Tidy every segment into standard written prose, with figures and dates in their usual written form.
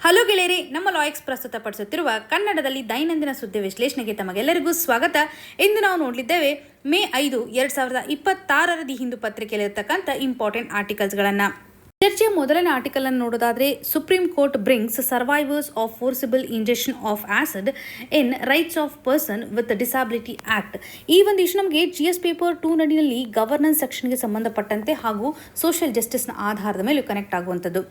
Hello ಗೆಳೆಯರಿ, ನಮ್ಮ ಲಾಯಕ್ಸ್ ಪ್ರಸ್ತುತಪಡಿಸುತ್ತಿರುವ ಕನ್ನಡದಲ್ಲಿ ದೈನಂದಿನ ಸುದ್ದಿ ವಿಶ್ಲೇಷಣೆಗೆ ತಮಗೆಲ್ಲರಿಗೂ ಸ್ವಾಗತ. ಇಂದು ನಾವು ನೋಡಲಿದ್ದೇವೆ ಮೇ 5, 2026 ದಿ ಹಿಂದೂ ಪತ್ರಿಕೆಯಲ್ಲಿರತಕ್ಕಂಥ ಇಂಪಾರ್ಟೆಂಟ್ ಆರ್ಟಿಕಲ್ಸ್ಗಳನ್ನು. ಚರ್ಚೆಯ ಮೊದಲನೇ ಆರ್ಟಿಕಲ್ ಅನ್ನು ನೋಡೋದಾದ್ರೆ, Supreme court brings survivors of forcible injection of acid in rights of person with disability act. ಈ ಒಂದು ಇಶ್ಯೂ ನಮಗೆ GS ಪೇಪರ್ 2 ನಡಿನಲ್ಲಿ ಗವರ್ನೆನ್ಸ್ ಸೆಕ್ಷನ್ಗೆ ಸಂಬಂಧಪಟ್ಟಂತೆ ಹಾಗೂ ಸೋಷಿಯಲ್ ಜಸ್ಟಿಸ್ನ ಆಧಾರದ ಮೇಲೆ ಕನೆಕ್ಟ್ ಆಗುವಂಥದ್ದು.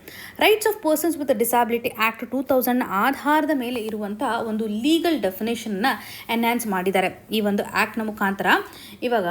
Rights of persons with disability act 2000 ಆಧಾರದ ಮೇಲೆ ಇರುವಂತಹ ಒಂದು ಲೀಗಲ್ ಡೆಫಿನೇಷನ್ನ ಎನ್ಹಾನ್ಸ್ ಮಾಡಿದ್ದಾರೆ. ಈ ಒಂದು ಆಕ್ಟ್ನ ಮುಖಾಂತರ ಇವಾಗ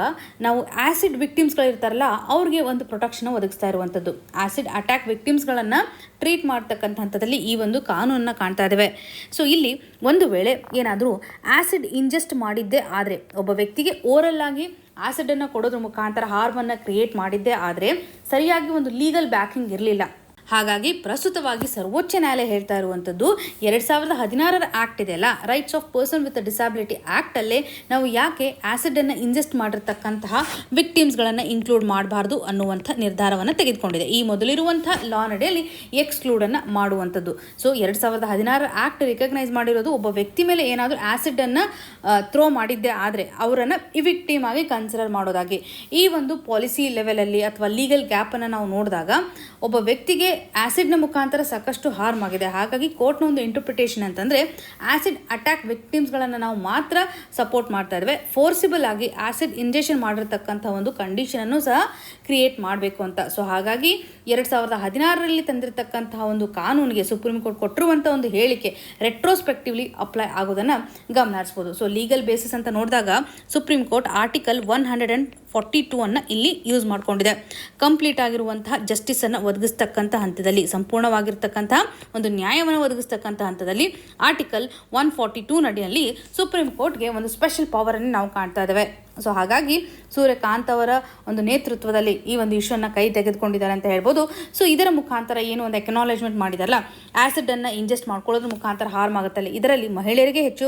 ನಾವು ಆಸಿಡ್ ವಿಕ್ಟಿಮ್ಸ್ಗಳಿರ್ತಾರಲ್ಲ ಅವ್ರಿಗೆ ಒಂದು ಪ್ರೊಟೆಕ್ಷನ್ ಒದಗಿಸ್ತಾ ಇರುವಂಥದ್ದು. ಆಸಿಡ್ ಅಟ್ಯಾಕ್ ವಿಕ್ಟಿಮ್ಸ್ಗಳನ್ನು ಟ್ರೀಟ್ ಮಾಡ್ತಕ್ಕಂಥ ಹಂತದಲ್ಲಿ ಈ ಒಂದು ಕಾನೂನನ್ನು ಕಾಣ್ತಾ ಇದ್ದೇವೆ. ಸೊ ಇಲ್ಲಿ ಒಂದು ವೇಳೆ ಏನಾದರೂ ಆಸಿಡ್ ಇಂಜೆಸ್ಟ್ ಮಾಡಿದ್ದೇ ಆದರೆ, ಒಬ್ಬ ವ್ಯಕ್ತಿಗೆ ಓರಲ್ ಆಗಿ ಆಸಿಡನ್ನು ಕೊಡೋದ್ರ ಮುಖಾಂತರ ಹಾರ್ಮನ್ನು ಕ್ರಿಯೇಟ್ ಮಾಡಿದ್ದೇ ಆದರೆ ಸರಿಯಾಗಿ ಒಂದು ಲೀಗಲ್ ಬ್ಯಾಕಿಂಗ್ ಇರಲಿಲ್ಲ. ಹಾಗಾಗಿ ಪ್ರಸ್ತುತವಾಗಿ ಸರ್ವೋಚ್ಚ ನ್ಯಾಯಾಲಯ ಹೇಳ್ತಾ ಇರುವಂಥದ್ದು 2016 ಆ್ಯಕ್ಟ್ ಇದೆಯಲ್ಲ, rights of person with disability ಆ್ಯಕ್ಟಲ್ಲೇ ನಾವು ಯಾಕೆ ಆ್ಯಸಿಡನ್ನು ಇಂಜೆಸ್ಟ್ ಮಾಡಿರ್ತಕ್ಕಂತಹ ವಿಕ್ಟಿಮ್ಸ್ಗಳನ್ನು ಇನ್ಕ್ಲೂಡ್ ಮಾಡಬಾರ್ದು ಅನ್ನುವಂಥ ನಿರ್ಧಾರವನ್ನು ತೆಗೆದುಕೊಂಡಿದೆ. ಈ ಮೊದಲಿರುವಂಥ ಲಾ ನಡೆಯಲ್ಲಿ ಎಕ್ಸ್ಕ್ಲೂಡನ್ನು ಮಾಡುವಂಥದ್ದು. ಸೊ 2016 ಆ್ಯಕ್ಟ್ ರಿಕಗ್ನೈಸ್ ಮಾಡಿರೋದು ಒಬ್ಬ ವ್ಯಕ್ತಿ ಮೇಲೆ ಏನಾದರೂ ಆ್ಯಸಿಡನ್ನು ಥ್ರೋ ಮಾಡಿದ್ದೇ ಆದರೆ ಅವರನ್ನು ವಿಕ್ಟಿಮ್ ಆಗಿ ಕನ್ಸಿಡರ್ ಮಾಡೋದಾಗಿ. ಈ ಒಂದು ಪಾಲಿಸಿ ಲೆವೆಲಲ್ಲಿ ಅಥವಾ ಲೀಗಲ್ ಗ್ಯಾಪನ್ನು ನಾವು ನೋಡಿದಾಗ ಒಬ್ಬ ವ್ಯಕ್ತಿಗೆ ಆಸಿಡ್ನ ಮುಖಾಂತರ ಸಾಕಷ್ಟು ಹಾರ್ಮ್ ಆಗಿದೆ. ಹಾಗಾಗಿ ಕೋರ್ಟ್ನ ಒಂದು ಇಂಟರ್ಪ್ರಿಟೇಷನ್ ಅಂತಂದರೆ ಆಸಿಡ್ ಅಟ್ಯಾಕ್ ವಿಕ್ಟಿಮ್ಸ್ಗಳನ್ನು ನಾವು ಮಾತ್ರ ಸಪೋರ್ಟ್ ಮಾಡ್ತಾ ಇದ್ದೇವೆ, ಫೋರ್ಸಿಬಲ್ ಆಗಿ ಆಸಿಡ್ ಇಂಜೆಕ್ಷನ್ ಮಾಡಿರ್ತಕ್ಕಂಥ ಒಂದು ಕಂಡೀಷನನ್ನು ಸಹ ಕ್ರಿಯೇಟ್ ಮಾಡಬೇಕು ಅಂತ. ಸೊ ಹಾಗಾಗಿ 2016 ತಂದಿರತಕ್ಕಂತಹ ಒಂದು ಕಾನೂನಿಗೆ ಸುಪ್ರೀಂ ಕೋರ್ಟ್ ಕೊಟ್ಟಿರುವಂಥ ಒಂದು ಹೇಳಿಕೆ ರೆಟ್ರೋಸ್ಪೆಕ್ಟಿವ್ಲಿ ಅಪ್ಲೈ ಆಗೋದನ್ನು ಗಮನಿಸ್ಬೋದು. ಸೊ ಲೀಗಲ್ ಬೇಸಿಸ್ ಅಂತ ನೋಡಿದಾಗ ಸುಪ್ರೀಂ ಕೋರ್ಟ್ ಆರ್ಟಿಕಲ್ 142 ಅನ್ನು ಇಲ್ಲಿ ಯೂಸ್ ಮಾಡಿಕೊಂಡಿದೆ. ಕಂಪ್ಲೀಟ್ ಆಗಿರುವಂತಹ ಜಸ್ಟಿಸನ್ನು ಒದಗಿಸ್ತಕ್ಕಂಥ ಹಂತದಲ್ಲಿ, ಸಂಪೂರ್ಣವಾಗಿರ್ತಕ್ಕಂಥ ಒಂದು ನ್ಯಾಯವನ್ನು ಒದಗಿಸ್ತಕ್ಕಂಥ ಹಂತದಲ್ಲಿ ಆರ್ಟಿಕಲ್ 142 ನಡಿಯಲ್ಲಿ ಸುಪ್ರೀಂ ಕೋರ್ಟ್ಗೆ ಒಂದು ಸ್ಪೆಷಲ್ ಪವರನ್ನು ನಾವು ಕಾಣ್ತಾ ಇದ್ದೇವೆ. ಸೊ ಹಾಗಾಗಿ ಸೂರ್ಯಕಾಂತ್ ಅವರ ಒಂದು ನೇತೃತ್ವದಲ್ಲಿ ಈ ಒಂದು ಇಶ್ಯೂನ ಕೈ ತೆಗೆದುಕೊಂಡಿದ್ದಾರೆ ಅಂತ ಹೇಳ್ಬೋದು. ಸೊ ಇದರ ಮುಖಾಂತರ ಏನು ಒಂದು ಎಕ್ನಾಲೇಜ್ಮೆಂಟ್ ಮಾಡಿದಾರಲ್ಲ, ಆ್ಯಸಿಡನ್ನು ಇಂಜೆಸ್ಟ್ ಮಾಡ್ಕೊಳ್ಳೋದ್ರ ಮುಖಾಂತರ ಹಾರ್ಮ್ ಆಗುತ್ತಲ್ಲ, ಇದರಲ್ಲಿ ಮಹಿಳೆಯರಿಗೆ ಹೆಚ್ಚು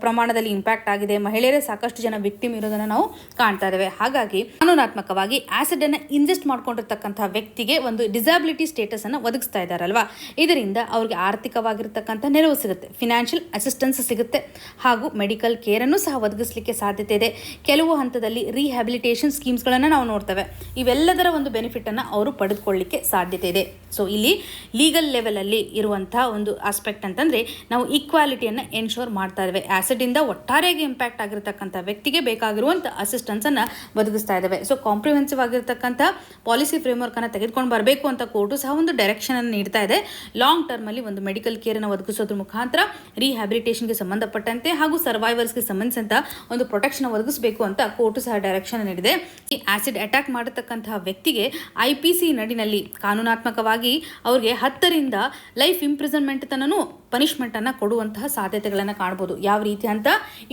ಪ್ರಮಾಣದಲ್ಲಿ ಇಂಪ್ಯಾಕ್ಟ್ ಆಗಿದೆ, ಮಹಿಳೆಯರೇ ಸಾಕಷ್ಟು ಜನ ವಿಕ್ಟಿಮ್ ಇರೋದನ್ನು ನಾವು ಕಾಣ್ತಾ ಇದ್ದೇವೆ. ಹಾಗಾಗಿ ಕಾನೂನಾತ್ಮಕವಾಗಿ ಆ್ಯಸಿಡನ್ನು ಇಂಜೆಸ್ಟ್ ಮಾಡ್ಕೊಂಡಿರ್ತಕ್ಕಂಥ ವ್ಯಕ್ತಿಗೆ ಒಂದು ಡಿಸಾಬಿಲಿಟಿ ಸ್ಟೇಟಸ್ ಅನ್ನು ಒದಗಿಸ್ತಾ ಇದ್ದಾರಲ್ವಾ, ಇದರಿಂದ ಅವ್ರಿಗೆ ಆರ್ಥಿಕವಾಗಿರ್ತಕ್ಕಂಥ ನೆರವು ಸಿಗುತ್ತೆ, ಫಿನಾನ್ಷಿಯಲ್ ಅಸಿಸ್ಟೆನ್ಸ್ ಸಿಗುತ್ತೆ ಹಾಗೂ ಮೆಡಿಕಲ್ ಕೇರನ್ನು ಸಹ ಒದಗಿಸಲಿಕ್ಕೆ ಸಾಧ್ಯತೆ ಇದೆ. ಕೆಲವು ಹಂತದಲ್ಲಿ ರಿಹ್ಯಾಬಿಲಿಟೇಷನ್ ಸ್ಕೀಮ್ಸ್ಗಳನ್ನು ನಾವು ನೋಡ್ತೇವೆ. ಇವೆಲ್ಲದರ ಒಂದು ಬೆನಿಫಿಟನ್ನು ಅವರು ಪಡೆದುಕೊಳ್ಳಲಿಕ್ಕೆ ಸಾಧ್ಯತೆ ಇದೆ. ಸೊ ಇಲ್ಲಿ ಲೀಗಲ್ ಲೆವೆಲಲ್ಲಿ ಇರುವಂಥ ಒಂದು ಆಸ್ಪೆಕ್ಟ್ ಅಂತಂದರೆ ನಾವು ಈಕ್ವಾಲಿಟಿಯನ್ನು ಎನ್ಶೋರ್ ಮಾಡ್ತಾ ಇದ್ದೇವೆ. ಆ್ಯಸಿಡಿಂದ ಒಟ್ಟಾರೆಯಾಗಿ ಇಂಪ್ಯಾಕ್ಟ್ ಆಗಿರ್ತಕ್ಕಂಥ ವ್ಯಕ್ತಿಗೆ ಬೇಕಾಗಿರುವಂಥ ಅಸಿಸ್ಟೆನ್ಸನ್ನು ಒದಗಿಸ್ತಾ ಇದ್ದೇವೆ. ಸೊ ಕಾಂಪ್ರಿಹೆನ್ಸಿವ್ ಆಗಿರ್ತಕ್ಕಂಥ ಪಾಲಿಸಿ ಫ್ರೇಮ್ವರ್ಕನ್ನು ತೆಗೆದುಕೊಂಡು ಬರಬೇಕು ಅಂತ ಕೋರ್ಟು ಸಹ ಒಂದು ಡೈರೆಕ್ಷನನ್ನು ನೀಡ್ತಾ ಇದೆ. ಲಾಂಗ್ ಟರ್ಮಲ್ಲಿ ಒಂದು ಮೆಡಿಕಲ್ ಕೇರನ್ನು ಒದಗಿಸೋದ್ರ ಮುಖಾಂತರ ರಿಹ್ಯಾಬಿಲಿಟೇಷನ್ಗೆ ಸಂಬಂಧಪಟ್ಟಂತೆ ಹಾಗೂ ಸರ್ವೈವರ್ಸ್ಗೆ ಸಂಬಂಧಿಸಿದಂಥ ಒಂದು ಪ್ರೊಟೆಕ್ಷನ್ ಒದಗಿಸಬೇಕು ಅಂತ ಕೋರ್ಟು ಸಹ ಡೈರೆಕ್ಷನ್ ನೀಡಿದೆ. ಈ ಆಸಿಡ್ ಅಟ್ಯಾಕ್ ಮಾಡತಕ್ಕಂತಹ ವ್ಯಕ್ತಿಗೆ IPC ನಡಿನಲ್ಲಿ ಕಾನೂನಾತ್ಮಕವಾಗಿ ಅವರಿಗೆ 10ರಿಂದ ಲೈಫ್ ಇಂಪ್ರಿಸನ್ಮೆಂಟ್ ತನೂ ಪನಿಷ್ಮೆಂಟನ್ನು ಕೊಡುವಂತಹ ಸಾಧ್ಯತೆಗಳನ್ನು ಕಾಣ್ಬೋದು. ಯಾವ ರೀತಿ ಅಂತ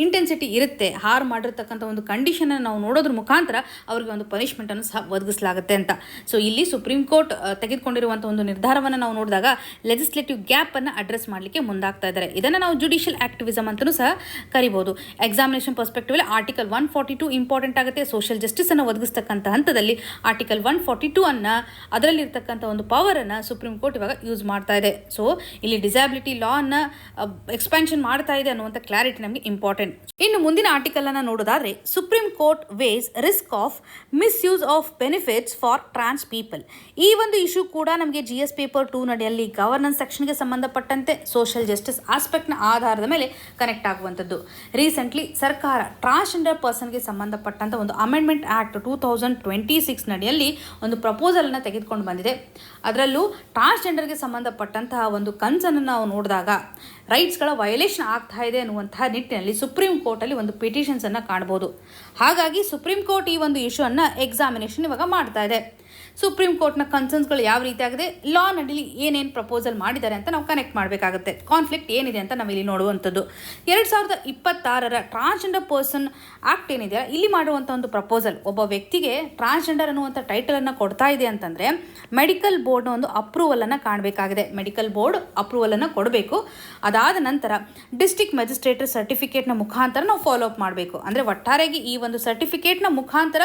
ಇಂಟೆನ್ಸಿಟಿ ಇರುತ್ತೆ, ಹಾರ್ಮ್ ಮಾಡಿರ್ತಕ್ಕಂಥ ಒಂದು ಕಂಡೀಷನನ್ನು ನಾವು ನೋಡೋದ್ರ ಮುಖಾಂತರ ಅವರಿಗೆ ಒಂದು ಪನಿಷ್ಮೆಂಟನ್ನು ಸಹ ಒದಗಿಸಲಾಗುತ್ತೆ ಅಂತ. ಸೊ ಇಲ್ಲಿ ಸುಪ್ರೀಂ ಕೋರ್ಟ್ ತೆಗೆದುಕೊಂಡಿರುವಂಥ ಒಂದು ನಿರ್ಧಾರವನ್ನು ನಾವು ನೋಡಿದಾಗ ಲೆಜಿಸ್ಲೇಟಿವ್ ಗ್ಯಾಪನ್ನು ಅಡ್ರೆಸ್ ಮಾಡಲಿಕ್ಕೆ ಮುಂದಾಗ್ತಾ ಇದ್ದಾರೆ. ಇದನ್ನು ನಾವು ಜುಡಿಷಿಯಲ್ ಆಕ್ಟಿವಿಸಮ್ ಅಂತಲೂ ಸಹ ಕರಿಬೋದು. ಎಕ್ಸಾಮಿನೇಷನ್ ಪರ್ಸ್ಪೆಕ್ಟಿವಲ್ಲಿ ಆರ್ಟಿಕಲ್ 142 ಇಂಪಾರ್ಟೆಂಟ್ ಆಗುತ್ತೆ. ಸೋಷಿಯಲ್ ಜಸ್ಟಿಸನ್ನು ಒದಗಿಸ್ತಕ್ಕಂಥ ಹಂತದಲ್ಲಿ ಆರ್ಟಿಕಲ್ 142 ಅನ್ನು, ಅದರಲ್ಲಿರ್ತಕ್ಕಂಥ ಒಂದು ಪವರನ್ನು ಸುಪ್ರೀಂ ಕೋರ್ಟ್ ಇವಾಗ ಯೂಸ್ ಮಾಡ್ತಾ ಇದೆ. ಸೊ ಇಲ್ಲಿ ಡಿಸಾಬಿಲಿಟಿ ಲಾವನ್ನು ಎಕ್ಸ್ಪಾನ್ಷನ್ ಮಾಡ್ತಾ ಇದೆ ಅನ್ನುವಂಥ ಕ್ಲಾರಿಟಿ ನಮಗೆ ಇಂಪಾರ್ಟೆಂಟ್. ಇನ್ನು ಮುಂದಿನ ಆರ್ಟಿಕಲ್ ಅನ್ನು ನೋಡೋದಾದ್ರೆ, Supreme Court weighs risk of misuse of benefits for trans people. ಈ ಒಂದು ಇಶ್ಯೂ ಕೂಡ ನಮಗೆ GS ಪೇಪರ್ 2 ನಡಿಯಲ್ಲಿ ಗವರ್ನೆನ್ಸ್ ಸೆಕ್ಷನ್ಗೆ ಸಂಬಂಧಪಟ್ಟಂತೆ ಸೋಷಿಯಲ್ ಜಸ್ಟಿಸ್ ಆಸ್ಪೆಕ್ಟ್ನ ಆಧಾರದ ಮೇಲೆ ಕನೆಕ್ಟ್ ಆಗುವಂಥದ್ದು. ರೀಸೆಂಟ್ಲಿ ಸರ್ಕಾರ ಟ್ರಾನ್ಸ್ಜೆಂಡರ್ ಪರ್ಸನ್ಗೆ ಸಂಬಂಧಪಟ್ಟಂಥ ಒಂದು ಅಮೆಂಡ್ಮೆಂಟ್ ಆ್ಯಕ್ಟ್ 2026 ನಡಿಯಲ್ಲಿ ಒಂದು ಪ್ರಪೋಸಲನ್ನು ತೆಗೆದುಕೊಂಡು ಬಂದಿದೆ. ಅದರಲ್ಲೂ ಟ್ರಾನ್ಸ್ಜೆಂಡರ್ಗೆ ಸಂಬಂಧಪಟ್ಟಂತಹ ಒಂದು ಕನ್ಸರ್ನ್ ನಾವು ನೋಡಿದಾಗ ರೈಟ್ಸ್ಗಳ ವಯೋಲೇಷನ್ ಆಗ್ತಾ ಇದೆ ಅನ್ನುವಂತಹ ನಿಟ್ಟಿನಲ್ಲಿ ಸುಪ್ರೀಂ ಕೋರ್ಟಲ್ಲಿ ಒಂದು ಪಿಟಿಷನ್ಸನ್ನು ಕಾಣ್ಬೋದು. ಹಾಗಾಗಿ ಸುಪ್ರೀಂ ಕೋರ್ಟ್ ಈ ಒಂದು ಇಶ್ಯೂವನ್ನು ಎಕ್ಸಾಮಿನೇಷನ್ ಇವಾಗ ಮಾಡ್ತಾ ಇದೆ. ಸುಪ್ರೀಂ ಕೋರ್ಟ್ನ ಕನ್ಸರ್ನ್ಸ್ಗಳು ಯಾವ ರೀತಿ ಆಗಿದೆ, ಲಾ ನಡಿಲಿ ಏನೇನು ಪ್ರಪೋಸಲ್ ಮಾಡಿದ್ದಾರೆ ಅಂತ ನಾವು ಕನೆಕ್ಟ್ ಮಾಡಬೇಕಾಗುತ್ತೆ. ಕಾನ್ಫ್ಲಿಕ್ಟ್ ಏನಿದೆ ಅಂತ ನಾವು ಇಲ್ಲಿ ನೋಡುವಂಥದ್ದು 2026 ಟ್ರಾನ್ಸ್ಜೆಂಡರ್ ಪರ್ಸನ್ ಆ್ಯಕ್ಟ್ ಏನಿದೆ ಇಲ್ಲಿ ಮಾಡುವಂಥ ಒಂದು ಪ್ರಪೋಸಲ್, ಒಬ್ಬ ವ್ಯಕ್ತಿಗೆ ಟ್ರಾನ್ಸ್ಜೆಂಡರ್ ಅನ್ನುವಂಥ ಟೈಟಲನ್ನು ಕೊಡ್ತಾ ಇದೆ ಅಂತಂದರೆ ಮೆಡಿಕಲ್ ಬೋರ್ಡ್ನ ಒಂದು ಅಪ್ರೂವಲನ್ನು ಕಾಣಬೇಕಾಗಿದೆ. ಮೆಡಿಕಲ್ ಬೋರ್ಡ್ ಅಪ್ರೂವಲನ್ನು ಕೊಡಬೇಕು. ಅದಾದ ನಂತರ ಡಿಸ್ಟ್ರಿಕ್ಟ್ ಮ್ಯಾಜಿಸ್ಟ್ರೇಟರ್ ಸರ್ಟಿಫಿಕೇಟ್ನ ಮುಖಾಂತರ ನಾವು ಫಾಲೋ ಅಪ್ ಮಾಡಬೇಕು. ಅಂದರೆ ಒಟ್ಟಾರೆಯಾಗಿ ಈ ಒಂದು ಸರ್ಟಿಫಿಕೇಟ್ನ ಮುಖಾಂತರ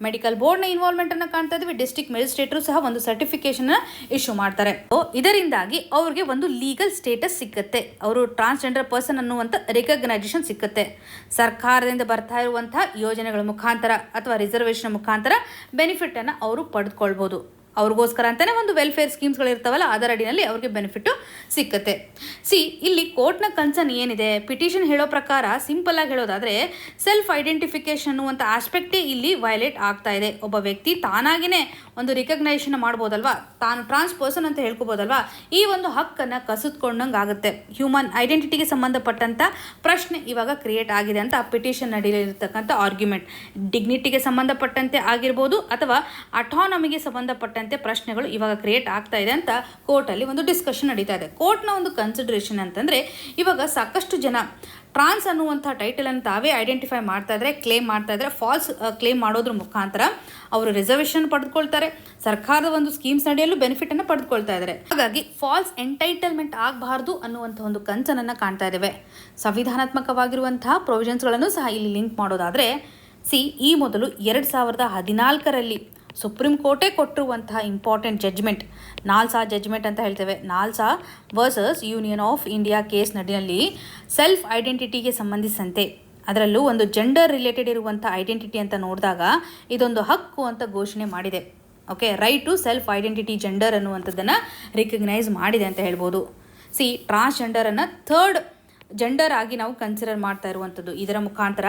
ಮೆಡಿಕಲ್ ಬೋರ್ಡ್ನ ಇನ್ವಾಲ್ವ್ಮೆಂಟನ್ನು ಕಾಣ್ತಾ ಇದ್ದೀವಿ, ಡಿಸ್ಟ್ರಿಕ್ಟ್ ಮೆಜಿಸ್ಟ್ರೇಟರು ಸಹ ಒಂದು ಸರ್ಟಿಫಿಕೇಶನ್ ಇಶ್ಯೂ ಮಾಡ್ತಾರೆ. ಇದರಿಂದಾಗಿ ಅವ್ರಿಗೆ ಒಂದು ಲೀಗಲ್ ಸ್ಟೇಟಸ್ ಸಿಕ್ಕತ್ತೆ, ಅವರು ಟ್ರಾನ್ಸ್ಜೆಂಡರ್ ಪರ್ಸನ್ ಅನ್ನುವಂಥ ರಿಕಗ್ನೈಸೇಷನ್ ಸಿಕ್ಕತ್ತೆ. ಸರ್ಕಾರದಿಂದ ಬರ್ತಾ ಇರುವಂತಹ ಯೋಜನೆಗಳ ಮುಖಾಂತರ ಅಥವಾ ರಿಸರ್ವೇಷನ್ ಮುಖಾಂತರ ಬೆನಿಫಿಟ್ ಅನ್ನು ಅವರು ಪಡೆದುಕೊಳ್ಬಹುದು. ಅವ್ರಿಗೋಸ್ಕರ ಅಂತಾನೆ ಒಂದು ವೆಲ್ಫೇರ್ ಸ್ಕೀಮ್ಸ್ಗಳು ಇರ್ತಾವಲ್ಲ, ಅದರ ಅಡಿನಲ್ಲಿ ಅವ್ರಿಗೆ ಬೆನಿಫಿಟ್ಟು ಸಿಕ್ಕತ್ತೆ. ಇಲ್ಲಿ ಕೋರ್ಟ್ನ ಕನ್ಸರ್ನ್ ಏನಿದೆ, ಪಿಟಿಷನ್ ಹೇಳೋ ಪ್ರಕಾರ ಸಿಂಪಲ್ ಆಗಿ ಹೇಳೋದಾದರೆ ಸೆಲ್ಫ್ ಐಡೆಂಟಿಫಿಕೇಶನ್ ಅನ್ನುವಂಥ ಆಸ್ಪೆಕ್ಟೇ ಇಲ್ಲಿ ವೈಲೇಟ್ ಆಗ್ತಾ ಇದೆ. ಒಬ್ಬ ವ್ಯಕ್ತಿ ತಾನಾಗಿಯೇ ಒಂದು ರಿಕಗ್ನೈಸೇಷನ್ ಮಾಡ್ಬೋದಲ್ವಾ, ತಾನು ಟ್ರಾನ್ಸ್ ಪರ್ಸನ್ ಅಂತ ಹೇಳ್ಕೊಬೋದಲ್ವಾ, ಈ ಒಂದು ಹಕ್ಕನ್ನು ಕಸಿದುಕೊಂಡಂಗೆ ಆಗುತ್ತೆ. ಹ್ಯೂಮನ್ ಐಡೆಂಟಿಟಿಗೆ ಸಂಬಂಧಪಟ್ಟಂಥ ಪ್ರಶ್ನೆ ಇವಾಗ ಕ್ರಿಯೇಟ್ ಆಗಿದೆ ಅಂತ ಪಿಟಿಷನ್ ನಡೀಲಿರ್ತಕ್ಕಂಥ ಆರ್ಗ್ಯುಮೆಂಟ್. ಡಿಗ್ನಿಟಿಗೆ ಸಂಬಂಧಪಟ್ಟಂತೆ ಆಗಿರ್ಬೋದು ಅಥವಾ ಅಟಾನಮಿಗೆ ಸಂಬಂಧಪಟ್ಟಂತೆ ಪ್ರಶ್ನೆಗಳು ಇವಾಗ ಕ್ರಿಯೇಟ್ ಆಗ್ತಾ ಇದೆ ಅಂತ ಕೋರ್ಟಲ್ಲಿ ಒಂದು ಡಿಸ್ಕಷನ್ ನಡೀತಾ ಇದೆ. ಕೋರ್ಟ್ನ ಒಂದು ಕನ್ಸಿಡರೇಷನ್ ಅಂತಂದರೆ ಇವಾಗ ಸಾಕಷ್ಟು ಜನ ಟ್ರಾನ್ಸ್ ಅನ್ನುವಂಥ ಟೈಟಲನ್ನು ತಾವೇ ಐಡೆಂಟಿಫೈ ಮಾಡ್ತಾ ಇದ್ದಾರೆ, ಕ್ಲೇಮ್ ಮಾಡ್ತಾ ಇದ್ದಾರೆ. ಫಾಲ್ಸ್ ಕ್ಲೇಮ್ ಮಾಡೋದ್ರ ಮುಖಾಂತರ ಅವರು ರಿಸರ್ವೇಷನ್ ಪಡೆದುಕೊಳ್ತಾರೆ, ಸರ್ಕಾರದ ಒಂದು ಸ್ಕೀಮ್ಸ್ ನಡೆಯಲು ಬೆನಿಫಿಟನ್ನು ಪಡೆದುಕೊಳ್ತಾ ಇದ್ದಾರೆ. ಹಾಗಾಗಿ ಫಾಲ್ಸ್ ಎಂಟೈಟಲ್ಮೆಂಟ್ ಆಗಬಾರ್ದು ಅನ್ನುವಂಥ ಒಂದು ಕನ್ಸರ್ನನ್ನು ಕಾಣ್ತಾ ಇದ್ದೇವೆ. ಸಂವಿಧಾನಾತ್ಮಕವಾಗಿರುವಂತಹ ಪ್ರೊವಿಷನ್ಸ್ಗಳನ್ನು ಸಹ ಇಲ್ಲಿ ಲಿಂಕ್ ಮಾಡೋದಾದರೆ ಈ ಮೊದಲು 2014ರಲ್ಲಿ ಸುಪ್ರೀಂ ಕೋರ್ಟೇ ಕೊಟ್ಟಿರುವಂತಹ ಇಂಪಾರ್ಟೆಂಟ್ ಜಡ್ಜ್ಮೆಂಟ್, ನಾಲ್ಸಾ ಜಡ್ಜ್ಮೆಂಟ್ ಅಂತ ಹೇಳ್ತೇವೆ, NALSA versus union of India case ನಡಿನಲ್ಲಿ ಸೆಲ್ಫ್ ಐಡೆಂಟಿಟಿಗೆ ಸಂಬಂಧಿಸಿದಂತೆ ಅದರಲ್ಲೂ ಒಂದು ಜೆಂಡರ್ ರಿಲೇಟೆಡ್ ಇರುವಂಥ ಐಡೆಂಟಿಟಿ ಅಂತ ನೋಡಿದಾಗ ಇದೊಂದು ಹಕ್ಕು ಅಂತ ಘೋಷಣೆ ಮಾಡಿದೆ. Okay, right to self identity gender ಅನ್ನುವಂಥದ್ದನ್ನು ರಿಕಗ್ನೈಸ್ ಮಾಡಿದೆ ಅಂತ ಹೇಳ್ಬೋದು. ಟ್ರಾನ್ಸ್ಜೆಂಡರನ್ನು ಥರ್ಡ್ ಜೆಂಡರ್ ಆಗಿ ನಾವು ಕನ್ಸಿಡರ್ ಮಾಡ್ತಾ ಇರುವಂಥದ್ದು. ಇದರ ಮುಖಾಂತರ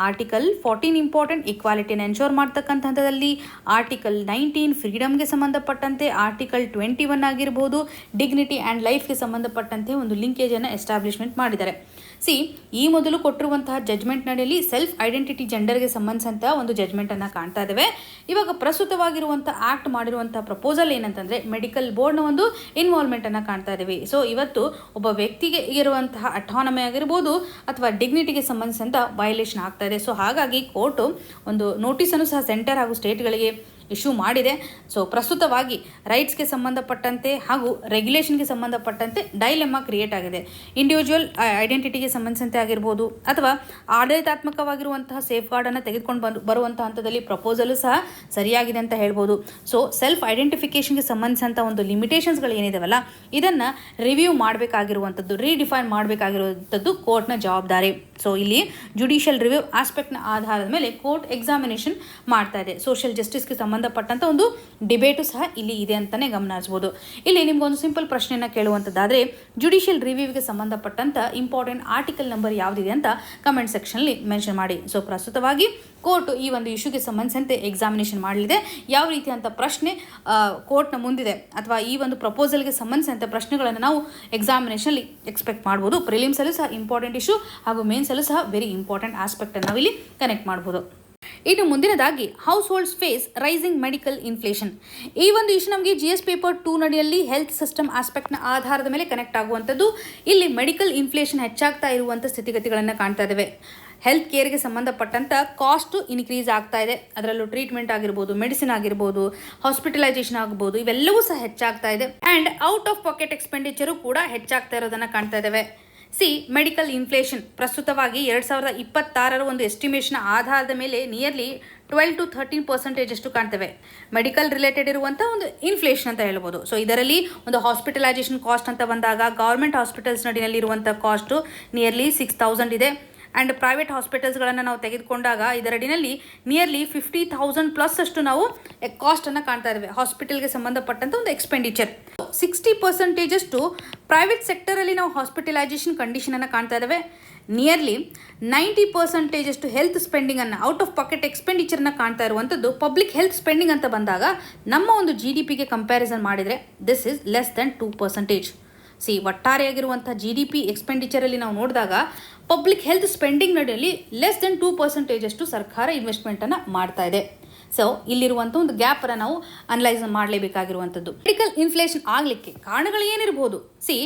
ಆರ್ಟಿಕಲ್ 14 ಇಂಪಾರ್ಟೆಂಟ್ ಇಕ್ವಾಲಿಟಿನ ಎನ್ಶೋರ್ ಮಾಡ್ತಕ್ಕಂಥ ಹಂತದಲ್ಲಿ, ಆರ್ಟಿಕಲ್ 19 ಫ್ರೀಡಮ್ಗೆ ಸಂಬಂಧಪಟ್ಟಂತೆ, ಆರ್ಟಿಕಲ್ 21 ಆಗಿರ್ಬೋದು ಡಿಗ್ನಿಟಿ ಆ್ಯಂಡ್ ಲೈಫ್ಗೆ ಸಂಬಂಧಪಟ್ಟಂತೆ ಒಂದು ಲಿಂಕೇಜನ್ನು ಎಸ್ಟಾಬ್ಲಿಷ್ಮೆಂಟ್ ಮಾಡಿದ್ದಾರೆ. ಈ ಮೊದಲು ಕೊಟ್ಟಿರುವಂತಹ ಜಡ್ಜ್ಮೆಂಟ್ ನಡೆಯಲ್ಲಿ ಸೆಲ್ಫ್ ಐಡೆಂಟಿಟಿ ಜೆಂಡರ್ಗೆ ಸಂಬಂಧಿಸಿದಂಥ ಒಂದು ಜಡ್ಜ್ಮೆಂಟನ್ನು ಕಾಣ್ತಾ ಇದ್ದೇವೆ. ಇವಾಗ ಪ್ರಸ್ತುತವಾಗಿರುವಂಥ ಆ್ಯಕ್ಟ್ ಮಾಡಿರುವಂಥ ಪ್ರಪೋಸಲ್ ಏನಂತಂದರೆ ಮೆಡಿಕಲ್ ಬೋರ್ಡ್ನ ಒಂದು ಇನ್ವಾಲ್ವ್ಮೆಂಟನ್ನು ಕಾಣ್ತಾ ಇದ್ದೀವಿ. ಇವತ್ತು ಒಬ್ಬ ವ್ಯಕ್ತಿಗೆ ಇರುವಂತಹ ಅಟಾನಮಿ ಆಗಿರ್ಬೋದು ಅಥವಾ ಡಿಗ್ನಿಟಿಗೆ ಸಂಬಂಧಿಸಿದಂಥ ವೈಲೇಷನ್ ಆಗ್ತಾ ಇದೆ. ಹಾಗಾಗಿ ಕೋರ್ಟು ಒಂದು ನೋಟಿಸನ್ನು ಸಹ ಸೆಂಟರ್ ಹಾಗೂ ಸ್ಟೇಟ್ಗಳಿಗೆ ಇಶ್ಯೂ ಮಾಡಿದೆ. ಪ್ರಸ್ತುತವಾಗಿ ರೈಟ್ಸ್ಗೆ ಸಂಬಂಧಪಟ್ಟಂತೆ ಹಾಗೂ ರೆಗ್ಯುಲೇಷನ್ಗೆ ಸಂಬಂಧಪಟ್ಟಂತೆ ಡೈಲೆಮಾ ಕ್ರಿಯೇಟ್ ಆಗಿದೆ. ಇಂಡಿವಿಜುವಲ್ ಐಡೆಂಟಿಟಿಗೆ ಸಂಬಂಧಿಸಿದಂತೆ ಆಗಿರ್ಬೋದು ಅಥವಾ ಆಡಳಿತಾತ್ಮಕವಾಗಿರುವಂತಹ ಸೇಫ್ ಗಾರ್ಡನ್ನು ತೆಗೆದುಕೊಂಡು ಬರುವಂಥ ಹಂತದಲ್ಲಿ ಪ್ರಪೋಸಲು ಸಹ ಸರಿಯಾಗಿದೆ ಅಂತ ಹೇಳ್ಬೋದು. ಸೆಲ್ಫ್ ಐಡೆಂಟಿಫಿಕೇಷನ್ಗೆ ಸಂಬಂಧಿಸಿದಂಥ ಒಂದು ಲಿಮಿಟೇಷನ್ಸ್ಗಳು ಏನಿದಾವಲ್ಲ ಇದನ್ನು ರಿವ್ಯೂ ಮಾಡಬೇಕಾಗಿರುವಂಥದ್ದು, ರೀಡಿಫೈನ್ ಮಾಡಬೇಕಾಗಿರುವಂಥದ್ದು ಕೋರ್ಟ್ನ ಜವಾಬ್ದಾರಿ. ಇಲ್ಲಿ ಜುಡಿಷಿಯಲ್ ರಿವ್ಯೂ ಆಸ್ಪೆಕ್ಟ್ನ ಆಧಾರದ ಮೇಲೆ ಕೋರ್ಟ್ ಎಕ್ಸಾಮಿನೇಷನ್ ಮಾಡ್ತಾ ಇದೆ. ಸೋಷಿಯಲ್ ಜಸ್ಟಿಸ್ಗೆ ಸಂಬಂಧಪಟ್ಟಂಥ ಒಂದು ಡಿಬೇಟು ಸಹ ಇಲ್ಲಿ ಇದೆ ಅಂತಲೇ ಗಮನಿಸ್ಬೋದು. ಇಲ್ಲಿ ನಿಮ್ಗೊಂದು ಸಿಂಪಲ್ ಪ್ರಶ್ನೆಯನ್ನು ಕೇಳುವಂಥದ್ದಾದರೆ ಜುಡಿಷಿಯಲ್ ರಿವ್ಯೂಗೆ ಸಂಬಂಧಪಟ್ಟಂಥ ಇಂಪಾರ್ಟೆಂಟ್ ಆರ್ಟಿಕಲ್ ನಂಬರ್ ಯಾವುದಿದೆ ಅಂತ ಕಮೆಂಟ್ ಸೆಕ್ಷನಲ್ಲಿ ಮೆನ್ಷನ್ ಮಾಡಿ. ಪ್ರಸ್ತುತವಾಗಿ ಕೋರ್ಟು ಈ ಒಂದು ಇಶ್ಯೂಗೆ ಸಂಬಂಧಿಸಿದಂತೆ ಎಕ್ಸಾಮಿನೇಷನ್ ಮಾಡಲಿದೆ. ಯಾವ ರೀತಿಯಂಥ ಪ್ರಶ್ನೆ ಕೋರ್ಟ್ನ ಮುಂದಿದೆ ಅಥವಾ ಈ ಒಂದು ಪ್ರಪೋಸಲ್ಗೆ ಸಂಬಂಧಿಸಿದಂಥ ಪ್ರಶ್ನೆಗಳನ್ನು ನಾವು ಎಕ್ಸಾಮಿನೇಷನಲ್ಲಿ ಎಕ್ಸ್ಪೆಕ್ಟ್ ಮಾಡ್ಬೋದು. ಪ್ರಿಲಿಮ್ಸಲ್ಲೂ ಸಹ ಇಂಪಾರ್ಟೆಂಟ್ ಇಶ್ಯೂ ಹಾಗೂ ಮೇನ್ಸಲ್ಲೂ ಸಹ ವೆರಿ ಇಂಪಾರ್ಟೆಂಟ್ ಆಸ್ಪೆಕ್ಟನ್ನು ನಾವಿಲ್ಲಿ ಕನೆಕ್ಟ್ ಮಾಡ್ಬೋದು. ಇನ್ನು ಮುಂದಿನದಾಗಿ households face rising medical inflation. ಈ ಒಂದು ಇಶ್ಯೂ ನಮಗೆ GS ಪೇಪರ್ 2 ನಡಿಯಲ್ಲಿ ಹೆಲ್ತ್ ಸಿಸ್ಟಮ್ ಆಸ್ಪೆಕ್ಟ್ನ ಆಧಾರದ ಮೇಲೆ ಕನೆಕ್ಟ್ ಆಗುವಂಥದ್ದು. ಇಲ್ಲಿ ಮೆಡಿಕಲ್ ಇನ್ಫ್ಲೇಷನ್ ಹೆಚ್ಚಾಗ್ತಾ ಇರುವಂಥ ಸ್ಥಿತಿಗತಿಗಳನ್ನು ಕಾಣ್ತಾ ಇದ್ದೇವೆ. ಹೆಲ್ತ್ ಕೇರ್ಗೆ ಸಂಬಂಧಪಟ್ಟಂಥ ಕಾಸ್ಟು ಇನ್ಕ್ರೀಸ್ ಆಗ್ತಾ ಇದೆ. ಅದರಲ್ಲೂ ಟ್ರೀಟ್ಮೆಂಟ್ ಆಗಿರ್ಬೋದು, ಮೆಡಿಸಿನ್ ಆಗಿರ್ಬೋದು, ಹಾಸ್ಪಿಟಲೈಸೇಷನ್ ಆಗ್ಬೋದು, ಇವೆಲ್ಲವೂ ಸಹ ಹೆಚ್ಚಾಗ್ತಾ ಇದೆ. And out of packet expenditure ಕೂಡ ಹೆಚ್ಚಾಗ್ತಾ ಇರೋದನ್ನು ಕಾಣ್ತಾ ಇದ್ದೇವೆ. ಮೆಡಿಕಲ್ ಇನ್ಫ್ಲೇಷನ್ ಪ್ರಸ್ತುತವಾಗಿ 2026 ಒಂದು ಎಸ್ಟಿಮೇಷನ್ ಆಧಾರದ ಮೇಲೆ ನಿಯರ್ಲಿ 12 to 13% ಅಷ್ಟು ಕಾಣ್ತೇವೆ. ಮೆಡಿಕಲ್ ರಿಲೇಟೆಡ್ ಇರುವಂಥ ಒಂದು ಇನ್ಫ್ಲೇಷನ್ ಅಂತ ಹೇಳ್ಬೋದು. ಇದರಲ್ಲಿ ಒಂದು ಹಾಸ್ಪಿಟಲೈಸೇಷನ್ ಕಾಸ್ಟ್ ಅಂತ ಬಂದಾಗ ಗೌರ್ಮೆಂಟ್ ಹಾಸ್ಪಿಟಲ್ಸ್ ನಡಿನಲ್ಲಿ ಇರುವಂಥ ಕಾಸ್ಟು ನಿಯರ್ಲಿ 6,000 ಇದೆ. ಆ್ಯಂಡ್ ಪ್ರೈವೇಟ್ ಹಾಸ್ಪಿಟಲ್ಸ್ಗಳನ್ನು ನಾವು ತೆಗೆದುಕೊಂಡಾಗ ಇದರಡಿನಲ್ಲಿ ನಿಯರ್ಲಿ 50,000 ಪ್ಲಸ್ ಅಷ್ಟು ನಾವು ಕಾಸ್ಟನ್ನು ಕಾಣ್ತಾ ಇದ್ದೇವೆ. ಹಾಸ್ಪಿಟಲ್ಗೆ ಸಂಬಂಧಪಟ್ಟಂಥ ಒಂದು ಎಕ್ಸ್ಪೆಂಡಿಚರ್ 60% ಅಷ್ಟು ಪ್ರೈವೇಟ್ ಸೆಕ್ಟರಲ್ಲಿ ನಾವು ಹಾಸ್ಪಿಟಲೈಸೇಷನ್ ಕಂಡೀಷನನ್ನು ಕಾಣ್ತಾ ಇದ್ದೇವೆ. ನಿಯರ್ಲಿ 90% ಅಷ್ಟು ಹೆಲ್ತ್ ಸ್ಪೆಂಡಿಂಗನ್ನು ಔಟ್ ಆಫ್ ಪಾಕೆಟ್ ಎಕ್ಸ್ಪೆಂಡಿಚರ್ನ ಕಾಣ್ತಾ ಇರುವಂಥದ್ದು ಪಬ್ಲಿಕ್ ಹೆಲ್ತ್ ಸ್ಪೆಂಡಿಂಗ್ ಅಂತ ಬಂದಾಗ ನಮ್ಮ ಒಂದು GDPಗೆ ಕಂಪ್ಯಾರಿಸನ್ ಮಾಡಿದರೆ ದಿಸ್ ಈಸ್ ಲೆಸ್ ದೆನ್ 2%. ಒಟ್ಟಾರೆಯಾಗಿರುವಂಥ GDP ಎಕ್ಸ್ಪೆಂಡಿಚರಲ್ಲಿ ನಾವು ನೋಡಿದಾಗ ಪಬ್ಲಿಕ್ ಹೆಲ್ತ್ ಸ್ಪೆಂಡಿಂಗ್ ನಡೆಯಲ್ಲಿ ಲೆಸ್ ದೆನ್ 2% ಅಷ್ಟು ಸರ್ಕಾರ ಇನ್ವೆಸ್ಟ್ಮೆಂಟನ್ನು ಮಾಡ್ತಾ ಇದೆ. ಇಲ್ಲಿರುವಂಥ ಒಂದು ಗ್ಯಾಪನ್ನು ನಾವು ಅನಲೈಸ್ ಮಾಡಲೇಬೇಕಾಗಿರುವಂಥದ್ದು. ಮೆಡಿಕಲ್ ಇನ್ಫ್ಲೇಷನ್ ಆಗಲಿಕ್ಕೆ ಕಾರಣಗಳು ಏನಿರ್ಬೋದು? ಸಿ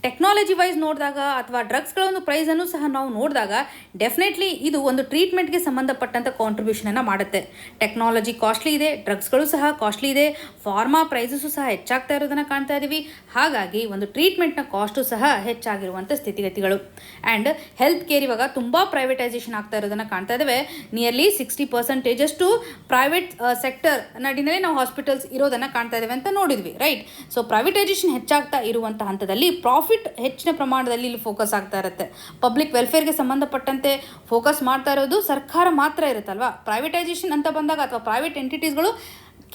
ಟೆಕ್ನಾಲಜಿ ವೈಸ್ ನೋಡಿದಾಗ ಅಥವಾ ಡ್ರಗ್ಸ್ಗಳ ಒಂದು ಪ್ರೈಸನ್ನು ಸಹ ನಾವು ನೋಡಿದಾಗ ಡೆಫಿನೆಟ್ಲಿ ಇದು ಒಂದು ಟ್ರೀಟ್ಮೆಂಟ್ಗೆ ಸಂಬಂಧಪಟ್ಟಂಥ ಕಾಂಟ್ರಿಬ್ಯೂಷನನ್ನು ಮಾಡುತ್ತೆ. ಟೆಕ್ನಾಲಜಿ ಕಾಸ್ಟ್ಲಿ ಇದೆ, ಡ್ರಗ್ಸ್ಗಳು ಸಹ ಕಾಸ್ಟ್ಲಿ ಇದೆ, ಫಾರ್ಮಾ ಪ್ರೈಸಸ್ಸು ಸಹ ಹೆಚ್ಚಾಗ್ತಾ ಇರೋದನ್ನು ಕಾಣ್ತಾ ಇದ್ದೀವಿ. ಹಾಗಾಗಿ ಒಂದು ಟ್ರೀಟ್ಮೆಂಟ್ನ ಕಾಸ್ಟು ಸಹ ಹೆಚ್ಚಾಗಿರುವಂಥ ಸ್ಥಿತಿಗತಿಗಳು. ಆ್ಯಂಡ್ ಹೆಲ್ತ್ ಕೇರ್ ಇವಾಗ ತುಂಬ ಪ್ರೈವೇಟೈಸೇಷನ್ ಆಗ್ತಾ ಇರೋದನ್ನು ಕಾಣ್ತಾ ಇದ್ದೇವೆ. ನಿಯರ್ಲಿ 60% ಪ್ರೈವೇಟ್ ಸೆಕ್ಟರ್ ನಡಿನಲ್ಲಿ ನಾವು ಹಾಸ್ಪಿಟಲ್ಸ್ ಇರೋದನ್ನು ಕಾಣ್ತಾ ಇದ್ದೇವೆ ಅಂತ ನೋಡಿದ್ವಿ, ರೈಟ್. ಸೊ ಪ್ರೈವೇಟೈಸೇಷನ್ ಹೆಚ್ಚಾಗ್ತಾ ಇರುವಂಥ ಹಂತದಲ್ಲಿ ಪ್ರಾಫಿಟ್ ಹೆಚ್ಚಿನ ಪ್ರಮಾಣದಲ್ಲಿ ಇಲ್ಲಿ ಫೋಕಸ್ ಆಗ್ತಾ ಇರುತ್ತೆ. ಪಬ್ಲಿಕ್ ವೆಲ್ಫೇರ್ಗೆ ಸಂಬಂಧಪಟ್ಟಂತೆ ಫೋಕಸ್ ಮಾಡ್ತಾ ಇರೋದು ಸರ್ಕಾರ ಮಾತ್ರ ಇರುತ್ತಲ್ವಾ. ಪ್ರೈವೇಟೈಸೇಷನ್ ಅಂತ ಬಂದಾಗ ಅಥವಾ ಪ್ರೈವೇಟ್ ಎಂಟಿಟೀಸ್ಗಳು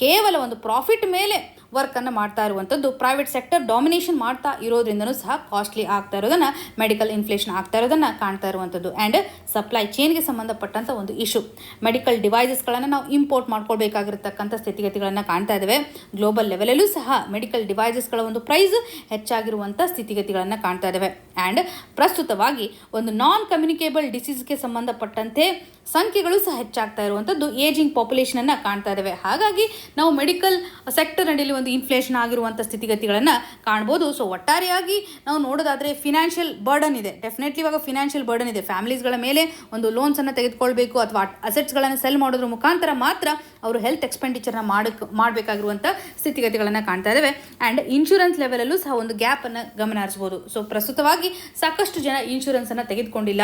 ಕೇವಲ ಒಂದು ಪ್ರಾಫಿಟ್ ಮೇಲೆ ವರ್ಕನ್ನು ಮಾಡ್ತಾ ಇರುವಂಥದ್ದು, ಪ್ರೈವೇಟ್ ಸೆಕ್ಟರ್ ಡಾಮಿನೇಷನ್ ಮಾಡ್ತಾ ಇರೋದ್ರಿಂದನೂ ಸಹ ಕಾಸ್ಟ್ಲಿ ಆಗ್ತಾ ಇರೋದನ್ನು, ಮೆಡಿಕಲ್ ಇನ್ಫ್ಲೇಷನ್ ಆಗ್ತಾ ಇರೋದನ್ನು ಕಾಣ್ತಾ ಇರುವಂಥದ್ದು. ಆ್ಯಂಡ್ ಸಪ್ಲೈ ಚೈನ್ಗೆ ಸಂಬಂಧಪಟ್ಟಂಥ ಒಂದು ಇಶ್ಯೂ, ಮೆಡಿಕಲ್ ಡಿವೈಸಸ್ಗಳನ್ನು ನಾವು ಇಂಪೋರ್ಟ್ ಮಾಡ್ಕೊಳ್ಬೇಕಾಗಿರ್ತಕ್ಕಂಥ ಸ್ಥಿತಿಗತಿಗಳನ್ನು ಕಾಣ್ತಾ ಇದ್ದೇವೆ. ಗ್ಲೋಬಲ್ ಲೆವೆಲಲ್ಲೂ ಸಹ ಮೆಡಿಕಲ್ ಡಿವೈಸಸ್ಗಳ ಒಂದು ಪ್ರೈಸ್ ಹೆಚ್ಚಾಗಿರುವಂಥ ಸ್ಥಿತಿಗತಿಗಳನ್ನು ಕಾಣ್ತಾ ಇದ್ದೇವೆ. ಆ್ಯಂಡ್ ಪ್ರಸ್ತುತವಾಗಿ ಒಂದು ನಾನ್ ಕಮ್ಯುನಿಕೇಬಲ್ ಡಿಸೀಸ್ಗೆ ಸಂಬಂಧಪಟ್ಟಂತೆ ಸಂಖ್ಯೆಗಳು ಸಹ ಹೆಚ್ಚಾಗ್ತಾ ಇರುವಂಥದ್ದು, ಏಜಿಂಗ್ ಪಾಪ್ಯುಲೇಷನನ್ನು ಕಾಣ್ತಾ ಇದ್ದೇವೆ. ಹಾಗಾಗಿ ನಾವು ಮೆಡಿಕಲ್ ಸೆಕ್ಟರ್ ನಡಿಯಲ್ಲಿ ಒಂದು ಇನ್ಫ್ಲೇಷನ್ ಆಗಿರುವಂಥ ಸ್ಥಿತಿಗತಿಗಳನ್ನು ಕಾಣ್ಬೋದು. ಸೊ ಒಟ್ಟಾರೆಯಾಗಿ ನಾವು ನೋಡೋದಾದರೆ ಫಿನಾನ್ಷಿಯಲ್ ಬರ್ಡನ್ ಇದೆ, ಡೆಫಿನೆಟ್ಲಿ ಇವಾಗ ಫಿನಾನ್ಷಿಯಲ್ ಬರ್ಡನ್ ಇದೆ. ಫ್ಯಾಮಿಲೀಸ್ಗಳ ಮೇಲೆ ಒಂದು ಲೋನ್ಸನ್ನು ತೆಗೆದುಕೊಳ್ಬೇಕು ಅಥವಾ ಅಸೆಟ್ಸ್ಗಳನ್ನು ಸೆಲ್ ಮಾಡೋದ್ರ ಮುಖಾಂತರ ಮಾತ್ರ ಅವರು ಹೆಲ್ತ್ ಎಕ್ಸ್ಪೆಂಡಿಚರ್ನ ಮಾಡಬೇಕಾಗಿರುವಂಥ ಸ್ಥಿತಿಗತಿಗಳನ್ನು ಕಾಣ್ತಾ ಇದ್ದೇವೆ. ಆ್ಯಂಡ್ ಇನ್ಶೂರೆನ್ಸ್ ಲೆವೆಲಲ್ಲೂ ಸಹ ಒಂದು ಗ್ಯಾಪನ್ನು ಗಮನ ಹರಿಸ್ಬೋದು. ಸೊ ಪ್ರಸ್ತುತವಾಗಿ ಸಾಕಷ್ಟು ಜನ ಇನ್ಶೂರೆನ್ಸನ್ನು ತೆಗೆದುಕೊಂಡಿಲ್ಲ.